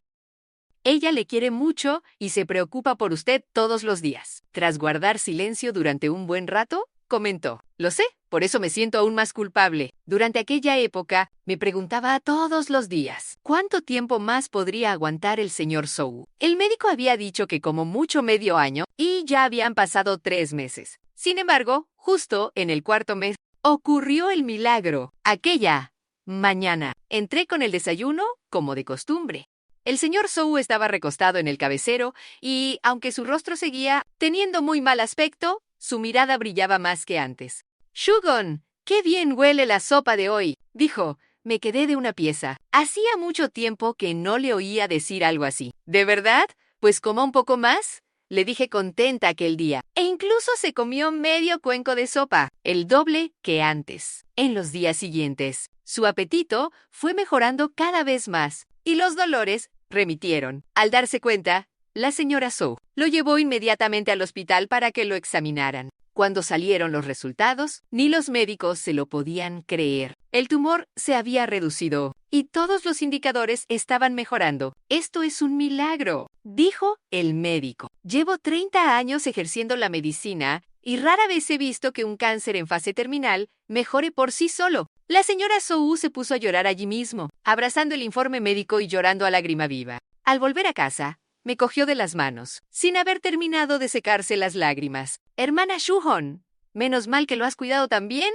ella le quiere mucho y se preocupa por usted todos los días. Tras guardar silencio durante un buen rato, comentó, lo sé, por eso me siento aún más culpable. Durante aquella época, me preguntaba todos los días, ¿cuánto tiempo más podría aguantar el señor Sohu? El médico había dicho que como mucho medio año y ya habían pasado 3 meses. Sin embargo, justo en el 4.º mes, ocurrió el milagro. Aquella mañana, entré con el desayuno como de costumbre. El señor Sohu estaba recostado en el cabecero y, aunque su rostro seguía teniendo muy mal aspecto, su mirada brillaba más que antes. «Shugon, qué bien huele la sopa de hoy», dijo. Me quedé de una pieza. Hacía mucho tiempo que no le oía decir algo así. ¿De verdad? Pues coma un poco más, le dije contenta aquel día. E incluso se comió medio cuenco de sopa, el doble que antes. En los días siguientes, su apetito fue mejorando cada vez más y los dolores remitieron. Al darse cuenta, la señora Sohu lo llevó inmediatamente al hospital para que lo examinaran. Cuando salieron los resultados, ni los médicos se lo podían creer. El tumor se había reducido y todos los indicadores estaban mejorando. Esto es un milagro, dijo el médico. Llevo 30 años ejerciendo la medicina y rara vez he visto que un cáncer en fase terminal mejore por sí solo. La señora Sohu se puso a llorar allí mismo, abrazando el informe médico y llorando a lágrima viva. Al volver a casa, me cogió de las manos, sin haber terminado de secarse las lágrimas. «Hermana Shuhon, menos mal que lo has cuidado tan bien»,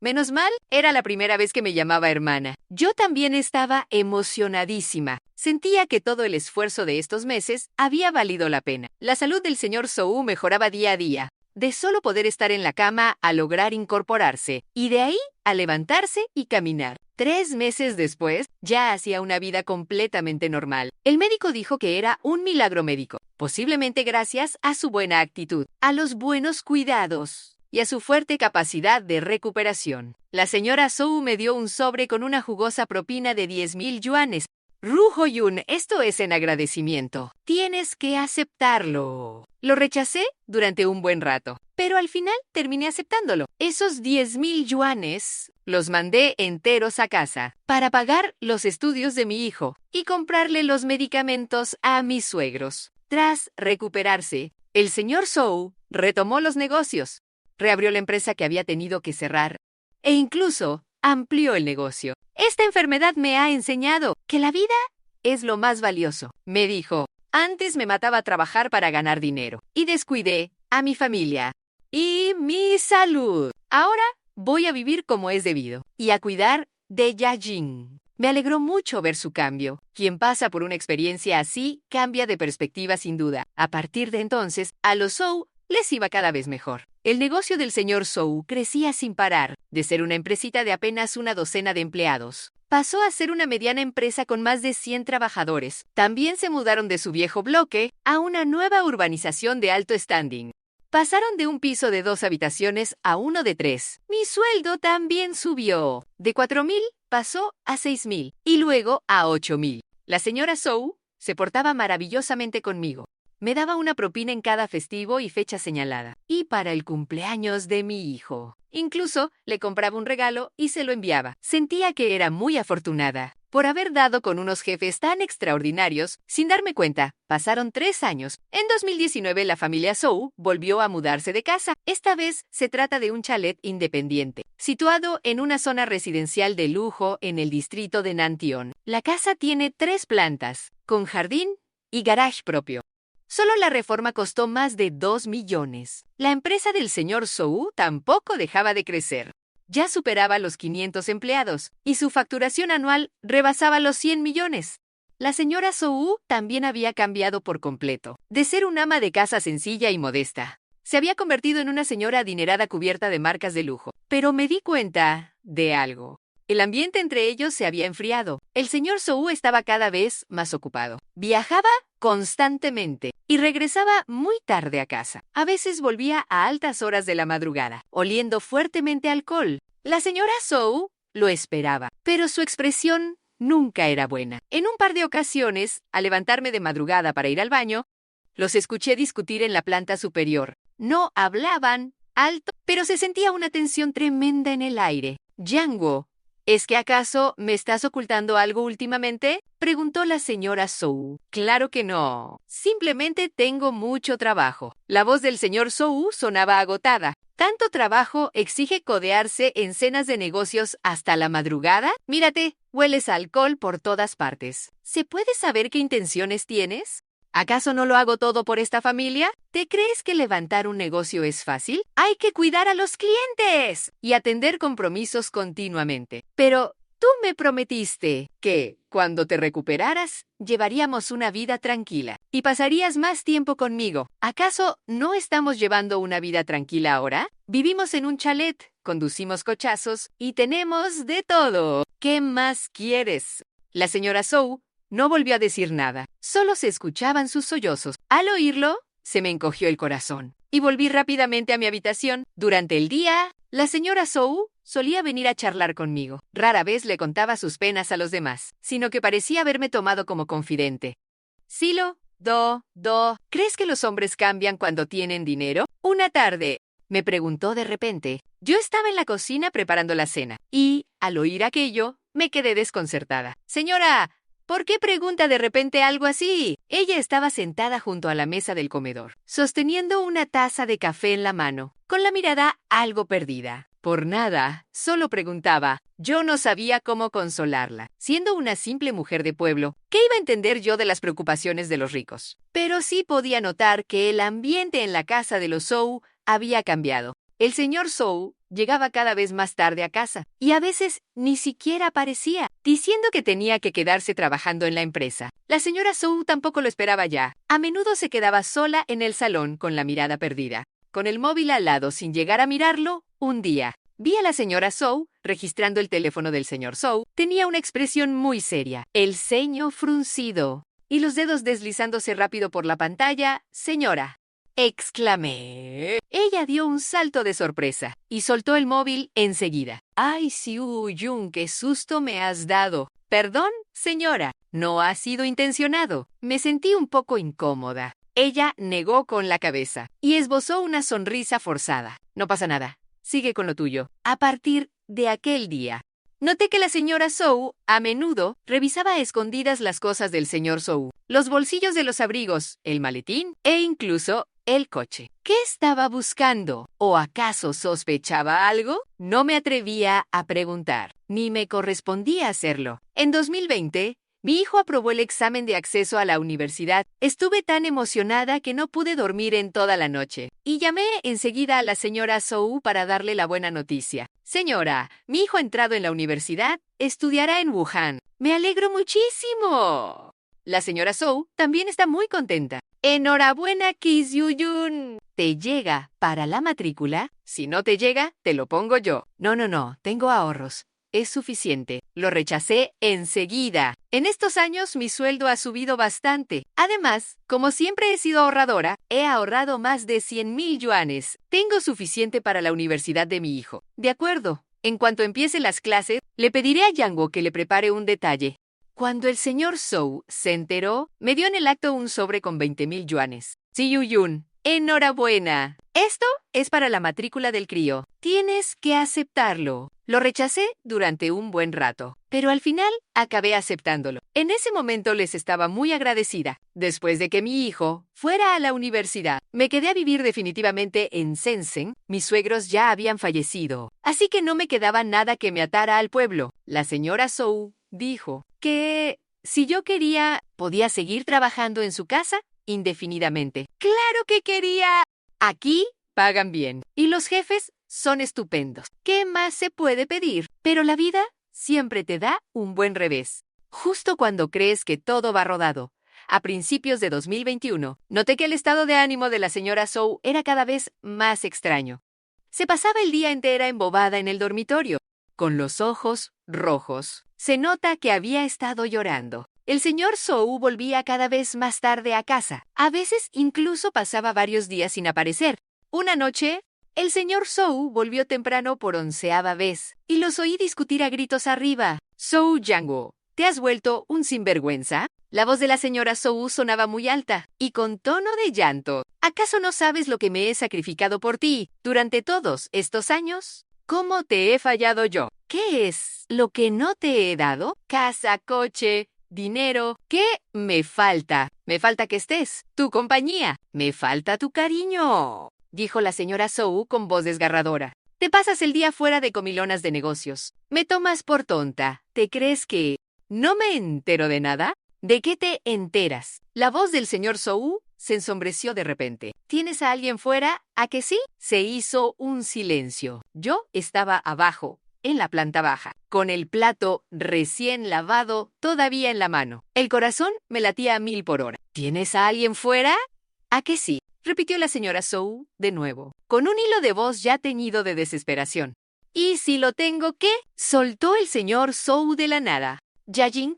Menos mal, era la primera vez que me llamaba hermana. Yo también estaba emocionadísima. Sentía que todo el esfuerzo de estos meses había valido la pena. La salud del señor Sou mejoraba día a día. De solo poder estar en la cama a lograr incorporarse, y de ahí a levantarse y caminar. 3 meses después, ya hacía una vida completamente normal. El médico dijo que era un milagro médico, posiblemente gracias a su buena actitud, a los buenos cuidados y a su fuerte capacidad de recuperación. La señora Sou me dio un sobre con una jugosa propina de 10,000 yuanes. Ruho-yun, esto es en agradecimiento. Tienes que aceptarlo. Lo rechacé durante un buen rato, pero al final terminé aceptándolo. Esos 10,000 yuanes los mandé enteros a casa para pagar los estudios de mi hijo y comprarle los medicamentos a mis suegros. Tras recuperarse, el señor Sou retomó los negocios, reabrió la empresa que había tenido que cerrar e incluso amplió el negocio. Esta enfermedad me ha enseñado que la vida es lo más valioso. Me dijo, antes me mataba a trabajar para ganar dinero y descuidé a mi familia y mi salud. Ahora voy a vivir como es debido y a cuidar de Yajin. Me alegró mucho ver su cambio. Quien pasa por una experiencia así cambia de perspectiva sin duda. A partir de entonces, a los Sou les iba cada vez mejor. El negocio del señor Sou crecía sin parar. De ser una empresita de apenas una docena de empleados, pasó a ser una mediana empresa con más de 100 trabajadores. También se mudaron de su viejo bloque a una nueva urbanización de alto standing. Pasaron de un piso de 2 habitaciones a uno de 3. Mi sueldo también subió. De 4,000 pasó a 6,000 y luego a 8,000. La señora Sou se portaba maravillosamente conmigo. Me daba una propina en cada festivo y fecha señalada. Y para el cumpleaños de mi hijo. Incluso le compraba un regalo y se lo enviaba. Sentía que era muy afortunada por haber dado con unos jefes tan extraordinarios. Sin darme cuenta, pasaron 3 años. En 2019 la familia Sou volvió a mudarse de casa. Esta vez se trata de un chalet independiente, situado en una zona residencial de lujo en el distrito de Nantion. La casa tiene 3 plantas, con jardín y garage propio. Solo la reforma costó más de 2 millones. La empresa del señor Sou tampoco dejaba de crecer. Ya superaba los 500 empleados y su facturación anual rebasaba los 100 millones. La señora Sou también había cambiado por completo. De ser una ama de casa sencilla y modesta, se había convertido en una señora adinerada cubierta de marcas de lujo. Pero me di cuenta de algo. El ambiente entre ellos se había enfriado. El señor Sou estaba cada vez más ocupado. Viajaba constantemente y regresaba muy tarde a casa. A veces volvía a altas horas de la madrugada, oliendo fuertemente a alcohol. La señora Sou lo esperaba, pero su expresión nunca era buena. En un par de ocasiones, al levantarme de madrugada para ir al baño, los escuché discutir en la planta superior. No hablaban alto, pero se sentía una tensión tremenda en el aire. Yang, ¿es que acaso me estás ocultando algo últimamente?, preguntó la señora Sou. Claro que no. Simplemente tengo mucho trabajo. La voz del señor Sou sonaba agotada. ¿Tanto trabajo exige codearse en cenas de negocios hasta la madrugada? Mírate, hueles a alcohol por todas partes. ¿Se puede saber qué intenciones tienes? ¿Acaso no lo hago todo por esta familia? ¿Te crees que levantar un negocio es fácil? Hay que cuidar a los clientes y atender compromisos continuamente. Pero tú me prometiste que, cuando te recuperaras, llevaríamos una vida tranquila y pasarías más tiempo conmigo. ¿Acaso no estamos llevando una vida tranquila ahora? Vivimos en un chalet, conducimos cochazos y tenemos de todo. ¿Qué más quieres? La señora Sou no volvió a decir nada. Solo se escuchaban sus sollozos. Al oírlo, se me encogió el corazón y volví rápidamente a mi habitación. Durante el día, la señora Sou solía venir a charlar conmigo. Rara vez le contaba sus penas a los demás, sino que parecía haberme tomado como confidente. Silo, ¿crees que los hombres cambian cuando tienen dinero? Una tarde, me preguntó de repente. Yo estaba en la cocina preparando la cena y, al oír aquello, me quedé desconcertada. Señora, ¿por qué pregunta de repente algo así? Ella estaba sentada junto a la mesa del comedor, sosteniendo una taza de café en la mano, con la mirada algo perdida. Por nada, solo preguntaba. Yo no sabía cómo consolarla. Siendo una simple mujer de pueblo, ¿qué iba a entender yo de las preocupaciones de los ricos? Pero sí podía notar que el ambiente en la casa de los Sou había cambiado. El señor Sou llegaba cada vez más tarde a casa, y a veces ni siquiera aparecía, diciendo que tenía que quedarse trabajando en la empresa. La señora Zhou tampoco lo esperaba ya. A menudo se quedaba sola en el salón con la mirada perdida, con el móvil al lado sin llegar a mirarlo. Un día, vi a la señora Zhou registrando el teléfono del señor Zhou. Tenía una expresión muy seria, el ceño fruncido y los dedos deslizándose rápido por la pantalla. «Señora», exclamé. Ella dio un salto de sorpresa y soltó el móvil enseguida. «Ay, Xiu Yun, qué susto me has dado». «Perdón, señora, no ha sido intencionado». Me sentí un poco incómoda. Ella negó con la cabeza y esbozó una sonrisa forzada. «No pasa nada. Sigue con lo tuyo». A partir de aquel día, noté que la señora Zhou a menudo revisaba a escondidas las cosas del señor Zhou, los bolsillos de los abrigos, el maletín e incluso el coche. ¿Qué estaba buscando? ¿O acaso sospechaba algo? No me atrevía a preguntar, ni me correspondía hacerlo. En 2020, mi hijo aprobó el examen de acceso a la universidad. Estuve tan emocionada que no pude dormir en toda la noche. Y llamé enseguida a la señora Zhou para darle la buena noticia. «Señora, mi hijo ha entrado en la universidad. Estudiará en Wuhan. Me alegro muchísimo». La señora Zhou también está muy contenta. «Enhorabuena, Xiu-yun. ¿Te llega para la matrícula? Si no te llega, te lo pongo yo». No, tengo ahorros. Es suficiente. Lo rechacé enseguida. En estos años mi sueldo ha subido bastante. Además, como siempre he sido ahorradora, he ahorrado más de 100,000 yuanes. Tengo suficiente para la universidad de mi hijo. De acuerdo. En cuanto empiece las clases, le pediré a Yango que le prepare un detalle. Cuando el señor Zhou se enteró, me dio en el acto un sobre con 20,000 yuanes. Xiu-yun, enhorabuena. Esto es para la matrícula del crío. Tienes que aceptarlo. Lo rechacé durante un buen rato, pero al final acabé aceptándolo. En ese momento les estaba muy agradecida. Después de que mi hijo fuera a la universidad, me quedé a vivir definitivamente en Shenzhen. Mis suegros ya habían fallecido, así que no me quedaba nada que me atara al pueblo. La señora Zhou dijo que si yo quería, podía seguir trabajando en su casa indefinidamente. ¡Claro que quería! Aquí pagan bien y los jefes son estupendos. ¿Qué más se puede pedir? Pero la vida siempre te da un buen revés. Justo cuando crees que todo va rodado, a principios de 2021, noté que el estado de ánimo de la señora Zhou era cada vez más extraño. Se pasaba el día entera embobada en el dormitorio, con los ojos rojos. Se nota que había estado llorando. El señor Zhou volvía cada vez más tarde a casa. A veces incluso pasaba varios días sin aparecer. Una noche, el señor Zhou volvió temprano por 11ª vez y los oí discutir a gritos arriba. «Zhou Yango, ¿te has vuelto un sinvergüenza?» La voz de la señora Zhou sonaba muy alta y con tono de llanto. «¿Acaso no sabes lo que me he sacrificado por ti durante todos estos años? ¿Cómo te he fallado yo? ¿Qué es lo que no te he dado? Casa, coche, dinero. ¿Qué me falta? Me falta que estés, tu compañía. Me falta tu cariño», dijo la señora Zhou con voz desgarradora. «Te pasas el día fuera de comilonas de negocios. Me tomas por tonta. ¿Te crees que no me entero de nada? ¿De qué te enteras?» La voz del señor Zhou se ensombreció de repente. «¿Tienes a alguien fuera? ¿A que sí?» Se hizo un silencio. Yo estaba abajo, en la planta baja, con el plato recién lavado todavía en la mano. El corazón me latía a 1000 por hora. «¿Tienes a alguien fuera? ¿A que sí?», repitió la señora Zhou de nuevo, con un hilo de voz ya teñido de desesperación. «¿Y si lo tengo qué?», soltó el señor Zhou de la nada. «Yajing,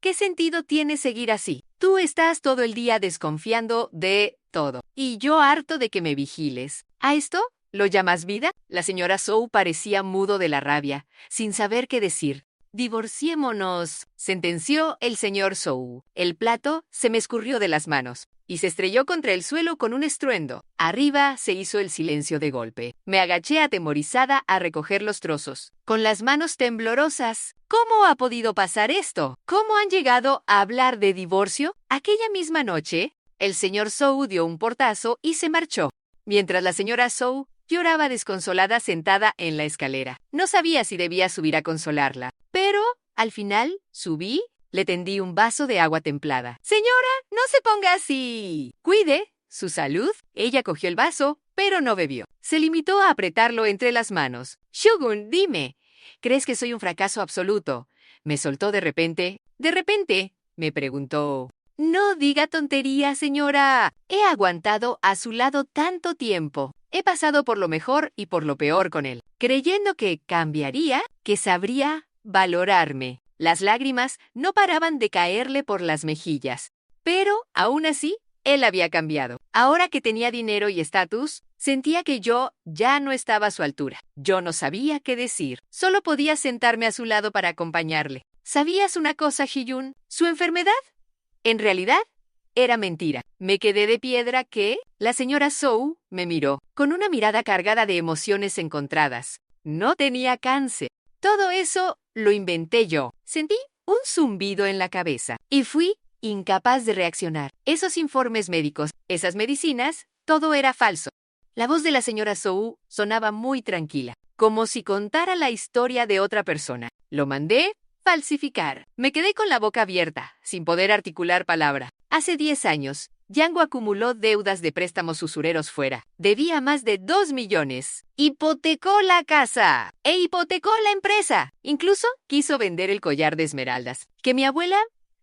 ¿qué sentido tiene seguir así? Tú estás todo el día desconfiando de todo, y yo harto de que me vigiles. ¿A esto lo llamas vida?». La señora Zhou parecía mudo de la rabia, sin saber qué decir. «Divorciémonos», sentenció el señor Zhou. El plato se me escurrió de las manos y se estrelló contra el suelo con un estruendo. Arriba se hizo el silencio de golpe. Me agaché atemorizada a recoger los trozos, con las manos temblorosas. ¿Cómo ha podido pasar esto? ¿Cómo han llegado a hablar de divorcio? Aquella misma noche, el señor Zhou dio un portazo y se marchó, mientras la señora Zhou lloraba desconsolada sentada en la escalera. No sabía si debía subir a consolarla, pero al final subí. Le tendí un vaso de agua templada. «Señora, no se ponga así. Cuide su salud». Ella cogió el vaso, pero no bebió. se limitó a apretarlo entre las manos. Shogun, dime, ¿crees que soy un fracaso absoluto? Me soltó de repente. ¿De repente? Me preguntó. No diga tontería, señora. He aguantado a su lado tanto tiempo. He pasado por lo mejor y por lo peor con él, creyendo que cambiaría, que sabría valorarme. Las lágrimas no paraban de caerle por las mejillas. Pero, aún así, él había cambiado. Ahora que tenía dinero y estatus, sentía que yo ya no estaba a su altura. Yo no sabía qué decir. Solo podía sentarme a su lado para acompañarle. ¿Sabías una cosa, Hiyun? ¿Su enfermedad? En realidad, era mentira. Me quedé de piedra que la señora Zhou me miró, con una mirada cargada de emociones encontradas. No tenía cáncer. Todo eso lo inventé yo. Sentí un zumbido en la cabeza y fui incapaz de reaccionar. Esos informes médicos, esas medicinas, todo era falso. La voz de la señora Zhou sonaba muy tranquila, como si contara la historia de otra persona. Lo mandé falsificar. Me quedé con la boca abierta, sin poder articular palabra. Hace 10 años, Yango acumuló deudas de préstamos usureros fuera. Debía más de 2 millones. Hipotecó la casa e hipotecó la empresa. Incluso quiso vender el collar de esmeraldas, que mi abuela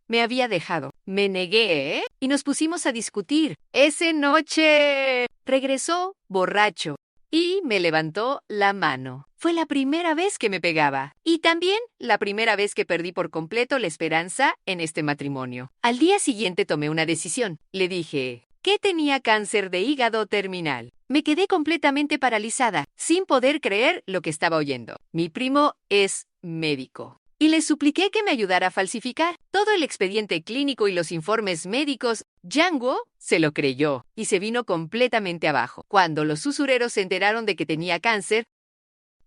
me había dejado. Me negué, y nos pusimos a discutir. Esa noche regresó borracho y me levantó la mano. Fue la primera vez que me pegaba y también la primera vez que perdí por completo la esperanza en este matrimonio. Al día siguiente tomé una decisión. Le dije que tenía cáncer de hígado terminal. Me quedé completamente paralizada, sin poder creer lo que estaba oyendo. Mi primo es médico y le supliqué que me ayudara a falsificar todo el expediente clínico y los informes médicos. Yango se lo creyó y se vino completamente abajo. Cuando los usureros se enteraron de que tenía cáncer,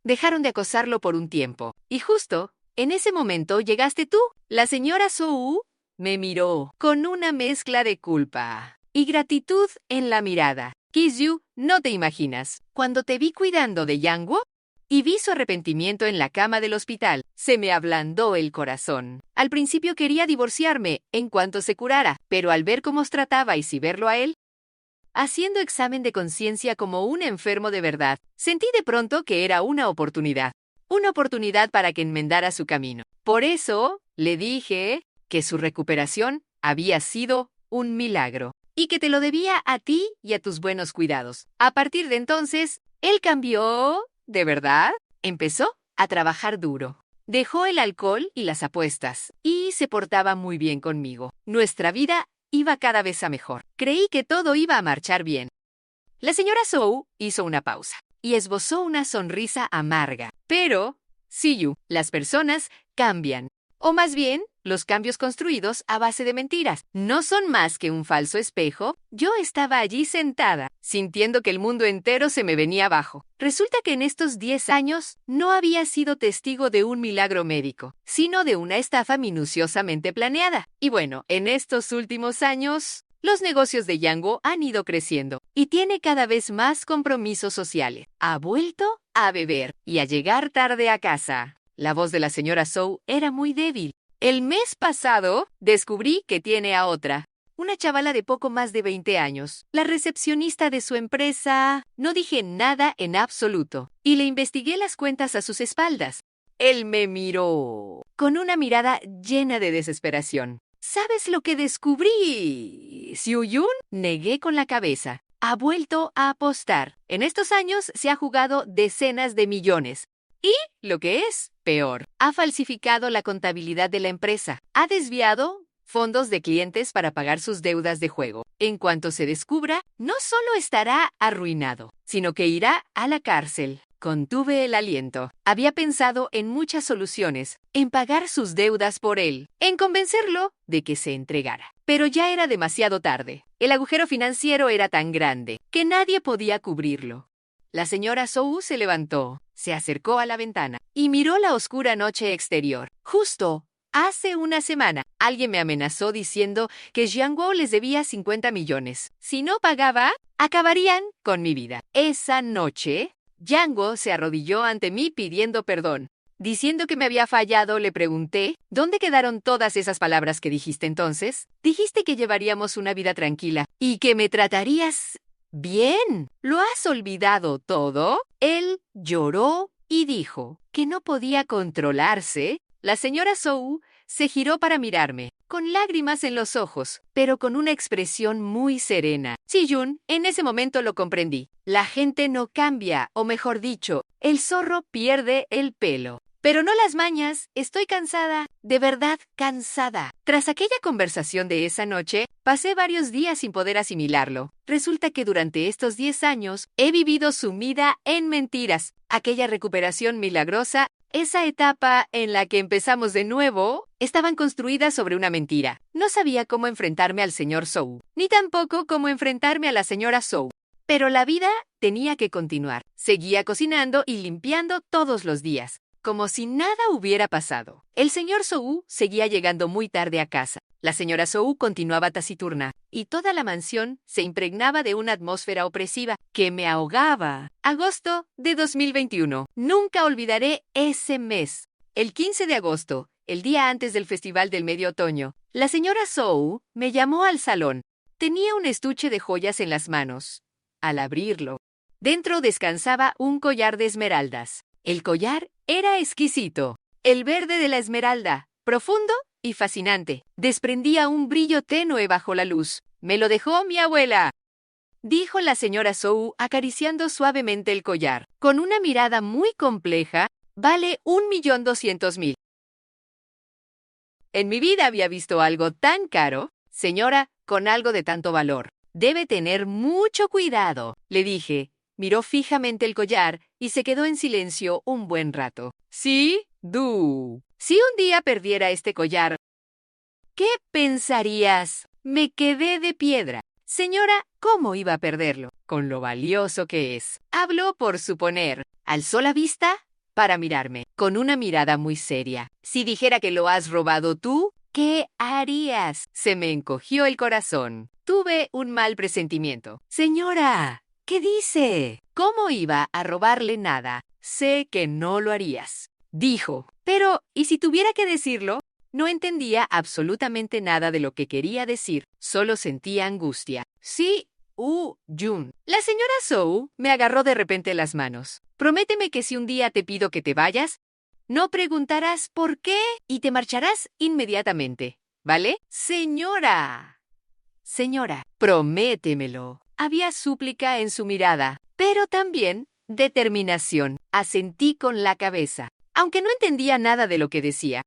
dejaron de acosarlo por un tiempo. Y justo en ese momento llegaste tú. La señora Zhou me miró con una mezcla de culpa y gratitud en la mirada. Kizyu, no te imaginas. Cuando te vi cuidando de Yango y vi su arrepentimiento en la cama del hospital, se me ablandó el corazón. Al principio quería divorciarme en cuanto se curara, pero al ver cómo os trataba y si verlo a él, haciendo examen de conciencia como un enfermo de verdad, sentí de pronto que era una oportunidad para que enmendara su camino. Por eso le dije que su recuperación había sido un milagro y que te lo debía a ti y a tus buenos cuidados. A partir de entonces, él cambió, ¿de verdad? Empezó a trabajar duro. Dejó el alcohol y las apuestas y se portaba muy bien conmigo. Nuestra vida iba cada vez a mejor. Creí que todo iba a marchar bien. La señora Zhou hizo una pausa y esbozó una sonrisa amarga. Pero, Siyu, las personas cambian. O más bien, los cambios construidos a base de mentiras no son más que un falso espejo. Yo estaba allí sentada, sintiendo que el mundo entero se me venía abajo. Resulta que en estos 10 años no había sido testigo de un milagro médico, sino de una estafa minuciosamente planeada. Y bueno, en estos últimos años, los negocios de Yango han ido creciendo y tiene cada vez más compromisos sociales. Ha vuelto a beber y a llegar tarde a casa. La voz de la señora Zhou era muy débil. El mes pasado descubrí que tiene a otra, una chavala de poco más de 20 años, la recepcionista de su empresa. No dije nada en absoluto y le investigué las cuentas a sus espaldas. Él me miró con una mirada llena de desesperación. ¿Sabes lo que descubrí, Xiuyun? Negué con la cabeza. Ha vuelto a apostar. En estos años se ha jugado decenas de millones. Y, lo que es peor, ha falsificado la contabilidad de la empresa. Ha desviado fondos de clientes para pagar sus deudas de juego. En cuanto se descubra, no solo estará arruinado, sino que irá a la cárcel. Contuve el aliento. Había pensado en muchas soluciones, en pagar sus deudas por él, en convencerlo de que se entregara. Pero ya era demasiado tarde. El agujero financiero era tan grande que nadie podía cubrirlo. La señora Zhou se levantó, se acercó a la ventana y miró la oscura noche exterior. Justo hace una semana, alguien me amenazó diciendo que Jianguo les debía 50 millones. Si no pagaba, acabarían con mi vida. Esa noche, Jianguo se arrodilló ante mí pidiendo perdón. Diciendo que me había fallado, le pregunté, ¿dónde quedaron todas esas palabras que dijiste entonces? Dijiste que llevaríamos una vida tranquila y que me tratarías Bien, ¿lo has olvidado todo? Él lloró y dijo que no podía controlarse. La señora Zhou se giró para mirarme, con lágrimas en los ojos, pero con una expresión muy serena. Sí, Jun, en ese momento lo comprendí. La gente no cambia, o mejor dicho, el zorro pierde el pelo. Pero no las mañas, estoy cansada, de verdad cansada. Tras aquella conversación de esa noche, pasé varios días sin poder asimilarlo. Resulta que durante estos 10 años he vivido sumida en mentiras. Aquella recuperación milagrosa, esa etapa en la que empezamos de nuevo, estaban construidas sobre una mentira. No sabía cómo enfrentarme al señor Zhou, ni tampoco cómo enfrentarme a la señora Zhou. Pero la vida tenía que continuar. Seguía cocinando y limpiando todos los días, como si nada hubiera pasado. El señor Zhou seguía llegando muy tarde a casa. La señora Zhou continuaba taciturna, y toda la mansión se impregnaba de una atmósfera opresiva que me ahogaba. Agosto de 2021. Nunca olvidaré ese mes. El 15 de agosto, el día antes del Festival del Medio Otoño, la señora Zhou me llamó al salón. Tenía un estuche de joyas en las manos. Al abrirlo, dentro descansaba un collar de esmeraldas. El collar era exquisito. El verde de la esmeralda, profundo y fascinante, desprendía un brillo tenue bajo la luz. «Me lo dejó mi abuela», dijo la señora Zhou acariciando suavemente el collar. Con una mirada muy compleja, «vale 1.200.000». En mi vida había visto algo tan caro. «Señora, con algo de tanto valor, debe tener mucho cuidado», le dije. Miró fijamente el collar y se quedó en silencio un buen rato. «Sí, Du. Si un día perdiera este collar, ¿qué pensarías?» Me quedé de piedra. Señora, ¿cómo iba a perderlo? Con lo valioso que es. Habló por suponer. Alzó la vista para mirarme, con una mirada muy seria. Si dijera que lo has robado tú, ¿qué harías? Se me encogió el corazón. Tuve un mal presentimiento. Señora, ¿qué dice? ¿Cómo iba a robarle nada? Sé que no lo harías, dijo. Pero, ¿y si tuviera que decirlo? No entendía absolutamente nada de lo que quería decir. Solo sentía angustia. Sí, Jun. La señora Zhou me agarró de repente las manos. Prométeme que si un día te pido que te vayas, no preguntarás por qué y te marcharás inmediatamente, ¿vale? Señora. Señora, prométemelo. Había súplica en su mirada, pero también determinación. Asentí con la cabeza, aunque no entendía nada de lo que decía.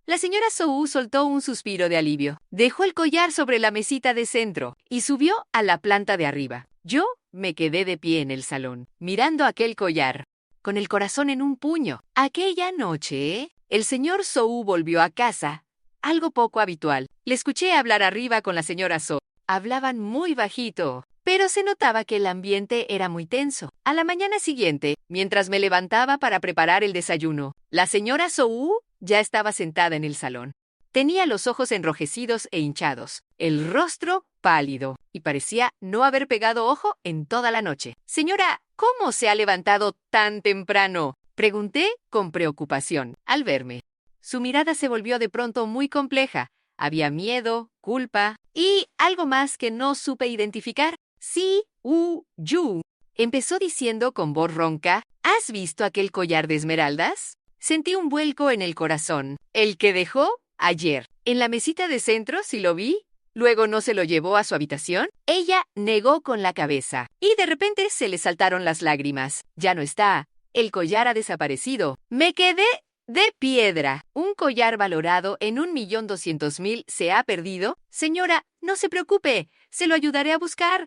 La señora Zhou soltó un suspiro de alivio. Dejó el collar sobre la mesita de centro y subió a la planta de arriba. Yo me quedé de pie en el salón, mirando aquel collar, con el corazón en un puño. Aquella noche, el señor Zhou volvió a casa, algo poco habitual. Le escuché hablar arriba con la señora Zhou. Hablaban muy bajito, pero se notaba que el ambiente era muy tenso. A la mañana siguiente, mientras me levantaba para preparar el desayuno, la señora Zhou ya estaba sentada en el salón. Tenía los ojos enrojecidos e hinchados, el rostro pálido, y parecía no haber pegado ojo en toda la noche. «Señora, ¿cómo se ha levantado tan temprano?», pregunté con preocupación al verme. Su mirada se volvió de pronto muy compleja. Había miedo, culpa y algo más que no supe identificar. «Sí, Yu», empezó diciendo con voz ronca. «¿Has visto aquel collar de esmeraldas?» Sentí un vuelco en el corazón. ¿El que dejó ayer en la mesita de centro, si lo vi? ¿Luego no se lo llevó a su habitación? Ella negó con la cabeza, y de repente se le saltaron las lágrimas. Ya no está. El collar ha desaparecido. Me quedé de piedra. ¿Un collar valorado en 1.200.000 se ha perdido? Señora, no se preocupe. Se lo ayudaré a buscar.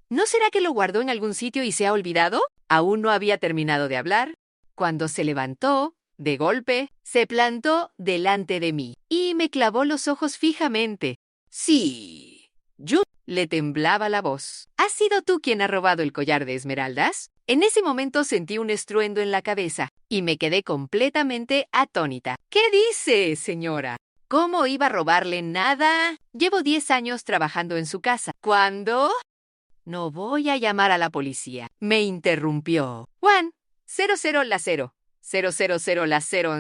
¿No será que lo guardó en algún sitio y se ha olvidado? Aún no había terminado de hablar, cuando se levantó. De golpe, se plantó delante de mí y me clavó los ojos fijamente. «Sí, Jun», le temblaba la voz. «¿Has sido tú quien ha robado el collar de esmeraldas?» En ese momento sentí un estruendo en la cabeza y me quedé completamente atónita. «¿Qué dice, señora? ¿Cómo iba a robarle nada? Llevo 10 años trabajando en su casa. ¿Cuándo?» «No voy a llamar a la policía», me interrumpió. «Juan, 00 la 0. 000 la 0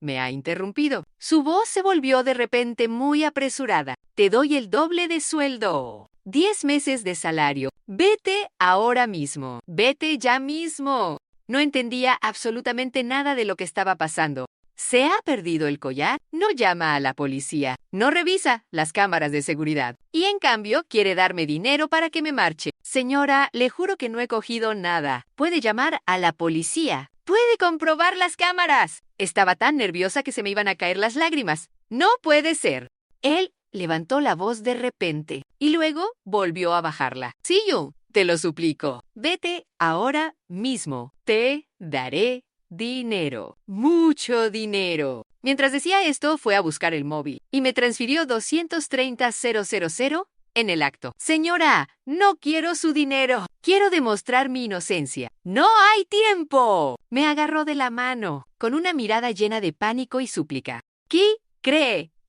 me ha interrumpido». Su voz se volvió de repente muy apresurada. «Te doy el doble de sueldo». 10 meses de salario. Vete ahora mismo. Vete ya mismo. No entendía absolutamente nada de lo que estaba pasando. ¿Se ha perdido el collar? No llama a la policía. No revisa las cámaras de seguridad. Y en cambio quiere darme dinero para que me marche. Señora, le juro que no he cogido nada. Puede llamar a la policía. Puede comprobar las cámaras. Estaba tan nerviosa que se me iban a caer las lágrimas. No puede ser. Él levantó la voz de repente y luego volvió a bajarla. Siyu, te lo suplico. Vete ahora mismo. Te daré dinero. Mucho dinero. Mientras decía esto, fue a buscar el móvil y me transfirió 230,000 en el acto. Señora, no quiero su dinero. Quiero demostrar mi inocencia. ¡No hay tiempo! Me agarró de la mano, con una mirada llena de pánico y súplica. ¿Qué?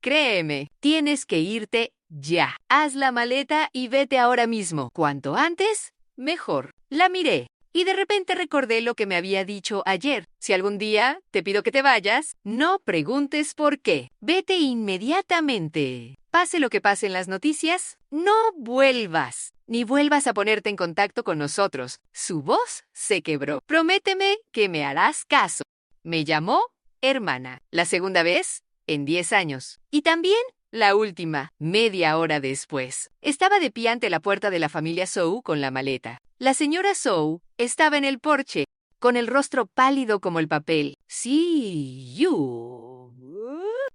Créeme, tienes que irte ya. Haz la maleta y vete ahora mismo. Cuanto antes, mejor. La miré. Y de repente recordé lo que me había dicho ayer. Si algún día te pido que te vayas, no preguntes por qué. Vete inmediatamente. Pase lo que pase en las noticias, no vuelvas. Ni vuelvas a ponerte en contacto con nosotros. Su voz se quebró. Prométeme que me harás caso. Me llamó hermana. La segunda vez en 10 años. Y también la última, media hora después. Estaba de pie ante la puerta de la familia Zhou con la maleta. La señora Zhou estaba en el porche, con el rostro pálido como el papel. Sí, you.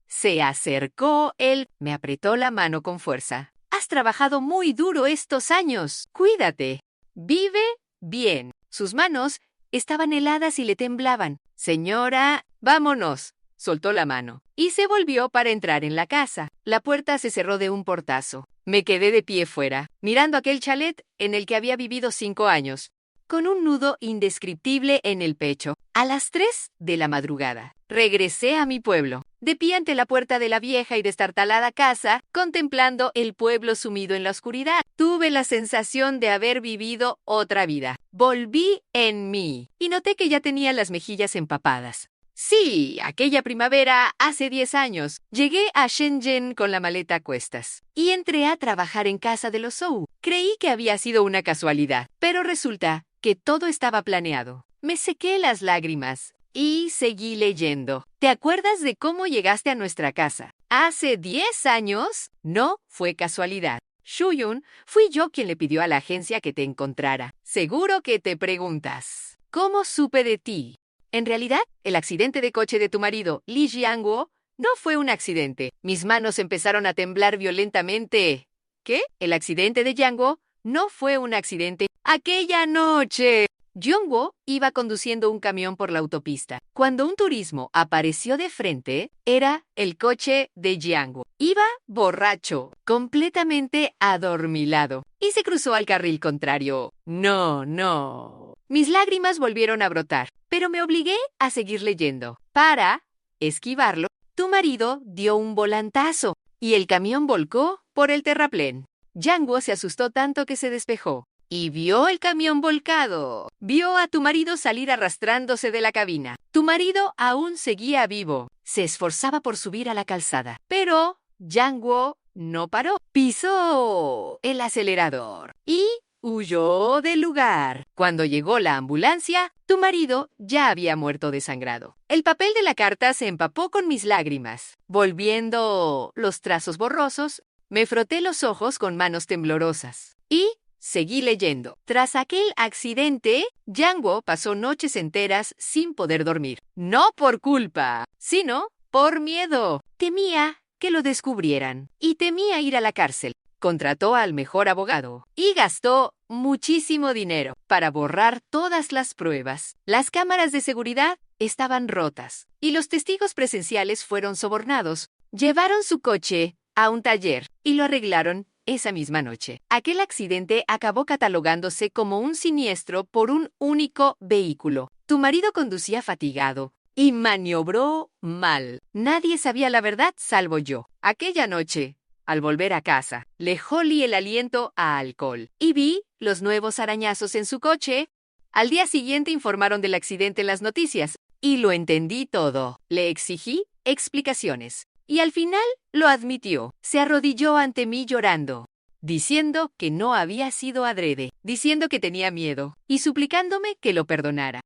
Se acercó él, me apretó la mano con fuerza. Has trabajado muy duro estos años. Cuídate. Vive bien. Sus manos estaban heladas y le temblaban. Señora, vámonos. Soltó la mano y se volvió para entrar en la casa. La puerta se cerró de un portazo. Me quedé de pie fuera, mirando aquel chalet en el que había vivido 5 años, con un nudo indescriptible en el pecho. A las 3 de la madrugada, regresé a mi pueblo, de pie ante la puerta de la vieja y destartalada casa, contemplando el pueblo sumido en la oscuridad. Tuve la sensación de haber vivido otra vida. Volví en mí y noté que ya tenía las mejillas empapadas. Sí, aquella primavera, hace 10 años, llegué a Shenzhen con la maleta a cuestas y entré a trabajar en casa de los Zhou. Creí que había sido una casualidad, pero resulta que todo estaba planeado. Me sequé las lágrimas y seguí leyendo. ¿Te acuerdas de cómo llegaste a nuestra casa? Hace 10 años, no fue casualidad. Shuyun, fui yo quien le pidió a la agencia que te encontrara. Seguro que te preguntas, ¿cómo supe de ti? En realidad, el accidente de coche de tu marido, Li Jianguo, no fue un accidente. Mis manos empezaron a temblar violentamente. ¿Qué? El accidente de Jianguo no fue un accidente. Aquella noche, Jianguo iba conduciendo un camión por la autopista. Cuando un turismo apareció de frente, era el coche de Jianguo. Iba borracho, completamente adormilado, y se cruzó al carril contrario. No. Mis lágrimas volvieron a brotar, pero me obligué a seguir leyendo. Para esquivarlo, tu marido dio un volantazo y el camión volcó por el terraplén. Jianguo se asustó tanto que se despejó y vio el camión volcado. Vio a tu marido salir arrastrándose de la cabina. Tu marido aún seguía vivo. Se esforzaba por subir a la calzada, pero Jianguo no paró. Pisó el acelerador y huyó del lugar. Cuando llegó la ambulancia, tu marido ya había muerto desangrado. El papel de la carta se empapó con mis lágrimas. Volviendo los trazos borrosos, me froté los ojos con manos temblorosas y seguí leyendo. Tras aquel accidente, Jianguo pasó noches enteras sin poder dormir. No por culpa, sino por miedo. Temía que lo descubrieran y temía ir a la cárcel. Contrató al mejor abogado y gastó muchísimo dinero para borrar todas las pruebas. Las cámaras de seguridad estaban rotas y los testigos presenciales fueron sobornados. Llevaron su coche a un taller y lo arreglaron esa misma noche. Aquel accidente acabó catalogándose como un siniestro por un único vehículo. Tu marido conducía fatigado y maniobró mal. Nadie sabía la verdad salvo yo. Aquella noche, al volver a casa, le olí el aliento a alcohol y vi los nuevos arañazos en su coche. Al día siguiente informaron del accidente en las noticias y lo entendí todo. Le exigí explicaciones y al final lo admitió. Se arrodilló ante mí llorando. diciendo que no había sido adrede, diciendo que tenía miedo y suplicándome que lo perdonara.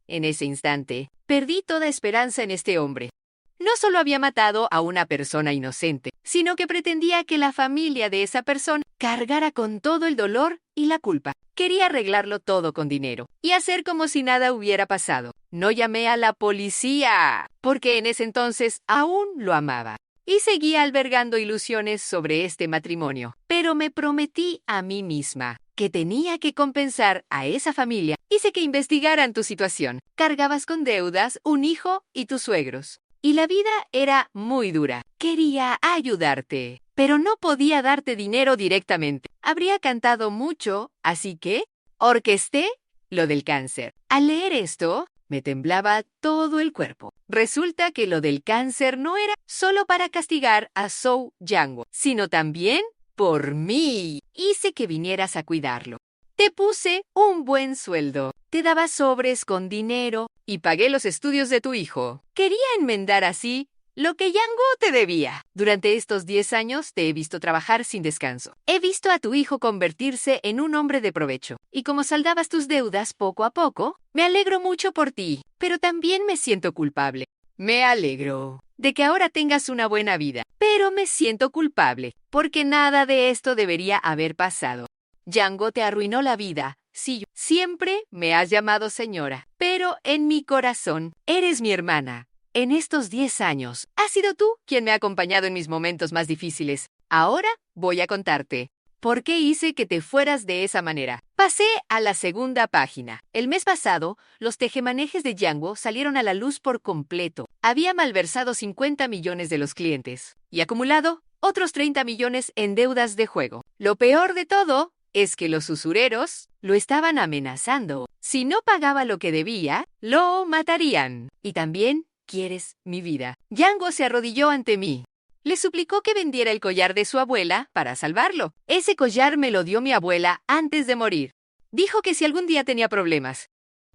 En ese instante, perdí toda esperanza en este hombre. No solo había matado a una persona inocente, sino que pretendía que la familia de esa persona cargara con todo el dolor y la culpa. Quería arreglarlo todo con dinero y hacer como si nada hubiera pasado. No llamé a la policía, porque en ese entonces aún lo amaba. Y seguía albergando ilusiones sobre este matrimonio. Pero me prometí a mí misma que tenía que compensar a esa familia. Hice que investigaran tu situación. Cargabas con deudas, un hijo y tus suegros. Y la vida era muy dura. Quería ayudarte, pero no podía darte dinero directamente. Habría cantado mucho, así que orquesté lo del cáncer. Al leer esto, me temblaba todo el cuerpo. Resulta que lo del cáncer no era solo para castigar a Zhou Jianguo, sino también por mí. Hice que vinieras a cuidarlo. Te puse un buen sueldo, te daba sobres con dinero y pagué los estudios de tu hijo. Quería enmendar así lo que Yango te debía. Durante estos 10 años te he visto trabajar sin descanso. He visto a tu hijo convertirse en un hombre de provecho. Y como saldabas tus deudas poco a poco, me alegro mucho por ti, pero también me siento culpable. Me alegro de que ahora tengas una buena vida, pero me siento culpable porque nada de esto debería haber pasado. Yango te arruinó la vida. Sí, siempre me has llamado señora, pero en mi corazón eres mi hermana. En estos 10 años, has sido tú quien me ha acompañado en mis momentos más difíciles. Ahora voy a contarte por qué hice que te fueras de esa manera. Pasé a la segunda página. El mes pasado, los tejemanejes de Yango salieron a la luz por completo. Había malversado 50 millones de los clientes y acumulado otros 30 millones en deudas de juego. Lo peor de todo es que los usureros lo estaban amenazando. Si no pagaba lo que debía, lo matarían. Y también quieres mi vida. Yango se arrodilló ante mí. Le suplicó que vendiera el collar de su abuela para salvarlo. Ese collar me lo dio mi abuela antes de morir. Dijo que si algún día tenía problemas,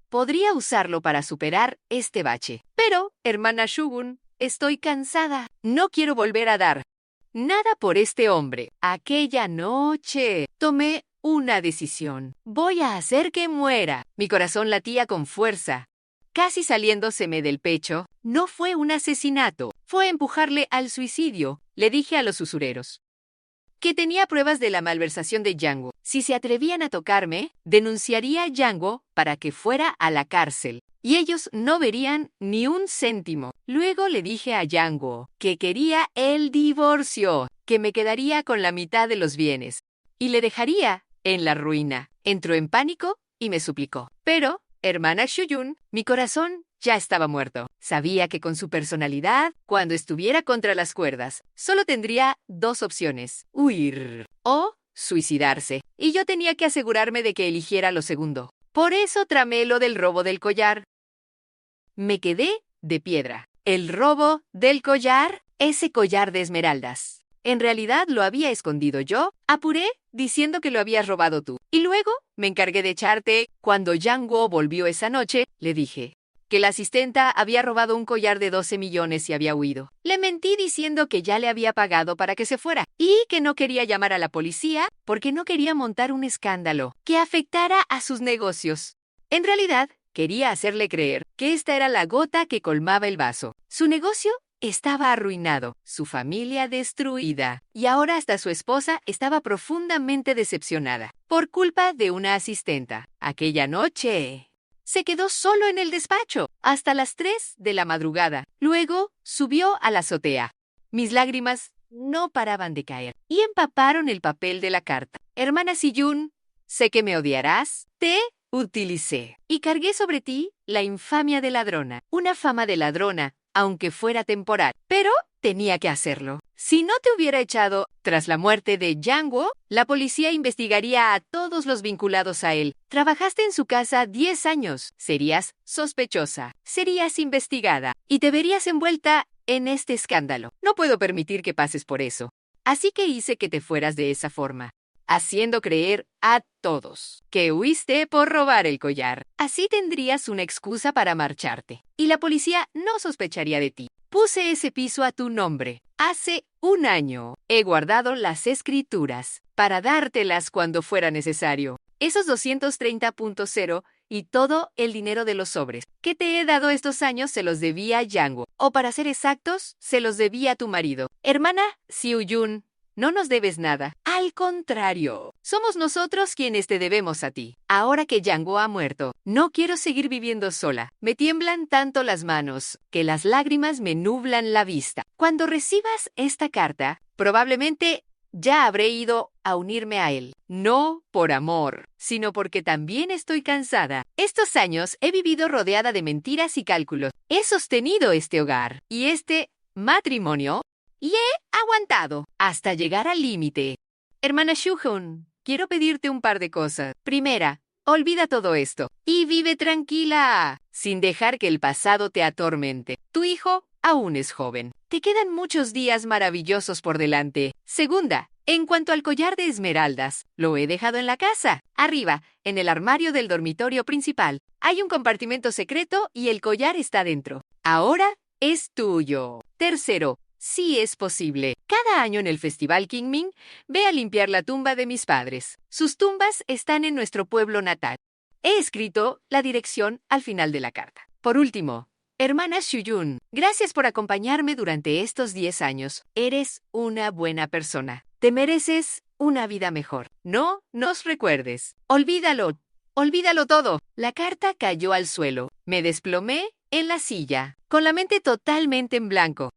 podría usarlo para superar este bache. Pero, hermana Shogun, estoy cansada. No quiero volver a dar nada por este hombre. Aquella noche tomé una decisión. Voy a hacer que muera. Mi corazón latía con fuerza, casi saliéndoseme del pecho. No fue un asesinato, fue empujarle al suicidio. Le dije a los usureros que tenía pruebas de la malversación de Yango. Si se atrevían a tocarme, denunciaría a Yango para que fuera a la cárcel. Y ellos no verían ni un céntimo. Luego le dije a Yango que quería el divorcio, que me quedaría con la mitad de los bienes y le dejaría en la ruina. Entró en pánico y me suplicó. Pero, hermana Shuyun, mi corazón ya estaba muerto. Sabía que con su personalidad, cuando estuviera contra las cuerdas, solo tendría 2 opciones: huir o suicidarse. Y yo tenía que asegurarme de que eligiera lo segundo. Por eso tramé lo del robo del collar. Me quedé de piedra. ¿El robo del collar? Ese collar de esmeraldas. En realidad lo había escondido yo. Apuré diciendo que lo habías robado tú. Y luego me encargué de echarte. Cuando Yango volvió esa noche, le dije que la asistenta había robado un collar de 12 millones y había huido. Le mentí diciendo que ya le había pagado para que se fuera y que no quería llamar a la policía porque no quería montar un escándalo que afectara a sus negocios. En realidad, quería hacerle creer que esta era la gota que colmaba el vaso. Su negocio estaba arruinado, su familia destruida, y ahora hasta su esposa estaba profundamente decepcionada por culpa de una asistenta. Aquella noche se quedó solo en el despacho hasta las 3 de la madrugada. Luego subió a la azotea. Mis lágrimas no paraban de caer y empaparon el papel de la carta. Hermana Siyun, sé que me odiarás. Te utilicé y cargué sobre ti la infamia de ladrona. Una fama de ladrona, aunque fuera temporal. Pero tenía que hacerlo. Si no te hubiera echado tras la muerte de Yango, la policía investigaría a todos los vinculados a él. Trabajaste en su casa 10 años. Serías sospechosa. Serías investigada. Y te verías envuelta en este escándalo. No puedo permitir que pases por eso. Así que hice que te fueras de esa forma, haciendo creer a todos que huiste por robar el collar. Así tendrías una excusa para marcharte. Y la policía no sospecharía de ti. Puse ese piso a tu nombre. Hace un año he guardado las escrituras para dártelas cuando fuera necesario. Esos 230.0 y todo el dinero de los sobres que te he dado estos años se los debía a Yang-woo. O para ser exactos, se los debía a tu marido. Hermana Soo-jun, no nos debes nada. Al contrario, somos nosotros quienes te debemos a ti. Ahora que Yang-woo ha muerto, no quiero seguir viviendo sola. Me tiemblan tanto las manos que las lágrimas me nublan la vista. Cuando recibas esta carta, probablemente ya habré ido a unirme a él. No por amor, sino porque también estoy cansada. Estos años he vivido rodeada de mentiras y cálculos. He sostenido este hogar y este matrimonio y he aguantado hasta llegar al límite. Hermana Soo-jun, quiero pedirte un par de cosas. Primera, olvida todo esto y vive tranquila, sin dejar que el pasado te atormente. Tu hijo aún es joven. Te quedan muchos días maravillosos por delante. Segunda, en cuanto al collar de esmeraldas, lo he dejado en la casa. Arriba, en el armario del dormitorio principal, hay un compartimento secreto y el collar está dentro. Ahora es tuyo. Tercero, si es posible, cada año en el Festival Qingming, ve a limpiar la tumba de mis padres. Sus tumbas están en nuestro pueblo natal. He escrito la dirección al final de la carta. Por último, hermana Soo-jun, gracias por acompañarme durante estos 10 años. Eres una buena persona. Te mereces una vida mejor. No nos recuerdes. Olvídalo. Olvídalo todo. La carta cayó al suelo. Me desplomé en la silla, con la mente totalmente en blanco.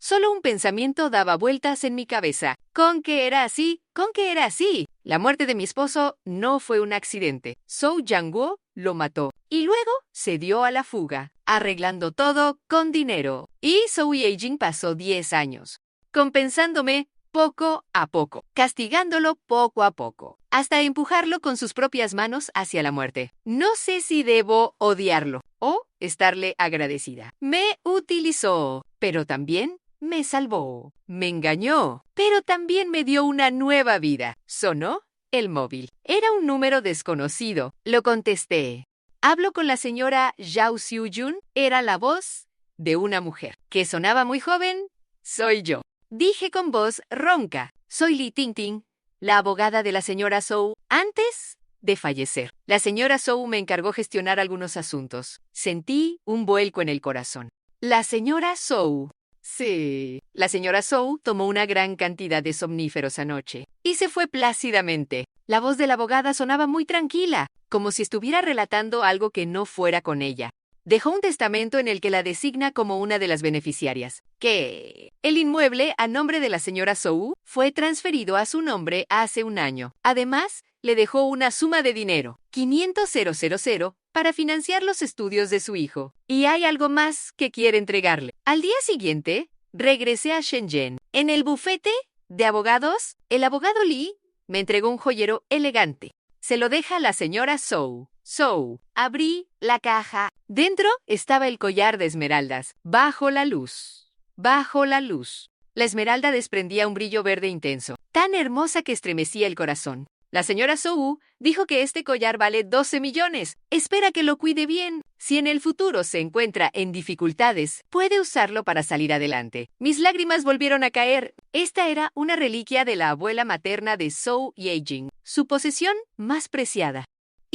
Solo un pensamiento daba vueltas en mi cabeza. ¿Con qué era así? ¿Con qué era así? La muerte de mi esposo no fue un accidente. Soo Yang-woo lo mató y luego se dio a la fuga, arreglando todo con dinero. Y Soo Ye-jin pasó 10 años, compensándome poco a poco, castigándolo poco a poco, hasta empujarlo con sus propias manos hacia la muerte. No sé si debo odiarlo o estarle agradecida. Me utilizó, pero también me salvó, me engañó, pero también me dio una nueva vida. Sonó el móvil. Era un número desconocido. Lo contesté. Hablo con la señora Yao Soo-jun. Era la voz de una mujer. ¿Que sonaba muy joven? Soy yo. Dije con voz ronca. Soy Lee Ting-ting, la abogada de la señora Soo, antes de fallecer. La señora Soo me encargó gestionar algunos asuntos. Sentí un vuelco en el corazón. La señora Soo. Sí, la señora Soo tomó una gran cantidad de somníferos anoche y se fue plácidamente. La voz de la abogada sonaba muy tranquila, como si estuviera relatando algo que no fuera con ella. Dejó un testamento en el que la designa como una de las beneficiarias. Que el inmueble a nombre de la señora Soo fue transferido a su nombre hace un año. Además, le dejó una suma de dinero, 500,000, para financiar los estudios de su hijo. Y hay algo más que quiere entregarle. Al día siguiente, regresé a Shenzhen. En el bufete de abogados, el abogado Lee me entregó un joyero elegante. Se lo deja a la señora Soo. Soo, abrí la caja. Dentro estaba el collar de esmeraldas. Bajo la luz. Bajo la luz. La esmeralda desprendía un brillo verde intenso, tan hermosa que estremecía el corazón. La señora Soo dijo que este collar vale 12 millones. Espera que lo cuide bien. Si en el futuro se encuentra en dificultades, puede usarlo para salir adelante. Mis lágrimas volvieron a caer. Esta era una reliquia de la abuela materna de Soo Ye-jin, su posesión más preciada.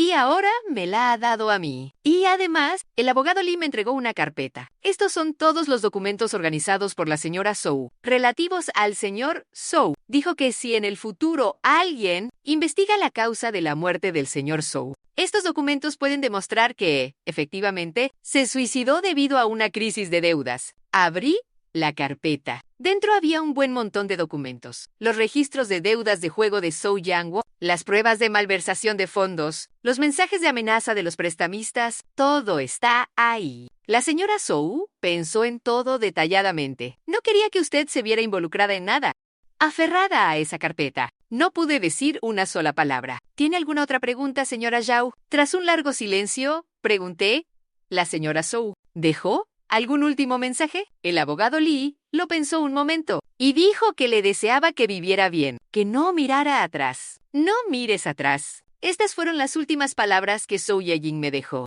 Y ahora me la ha dado a mí. Y además, el abogado Lee me entregó una carpeta. Estos son todos los documentos organizados por la señora Soo, relativos al señor Soo. Dijo que si en el futuro alguien investiga la causa de la muerte del señor Soo, estos documentos pueden demostrar que, efectivamente, se suicidó debido a una crisis de deudas. Abrí la carpeta. Dentro había un buen montón de documentos. Los registros de deudas de juego de Soo Yang-woo, las pruebas de malversación de fondos, los mensajes de amenaza de los prestamistas, todo está ahí. La señora Soo pensó en todo detalladamente. No quería que usted se viera involucrada en nada. Aferrada a esa carpeta, no pude decir una sola palabra. ¿Tiene alguna otra pregunta, señora Yao? Tras un largo silencio, pregunté. La señora Soo dejó ¿algún último mensaje? El abogado Lee lo pensó un momento y dijo que le deseaba que viviera bien, que no mirara atrás. No mires atrás. Estas fueron las últimas palabras que Soo Ye-jin me dejó.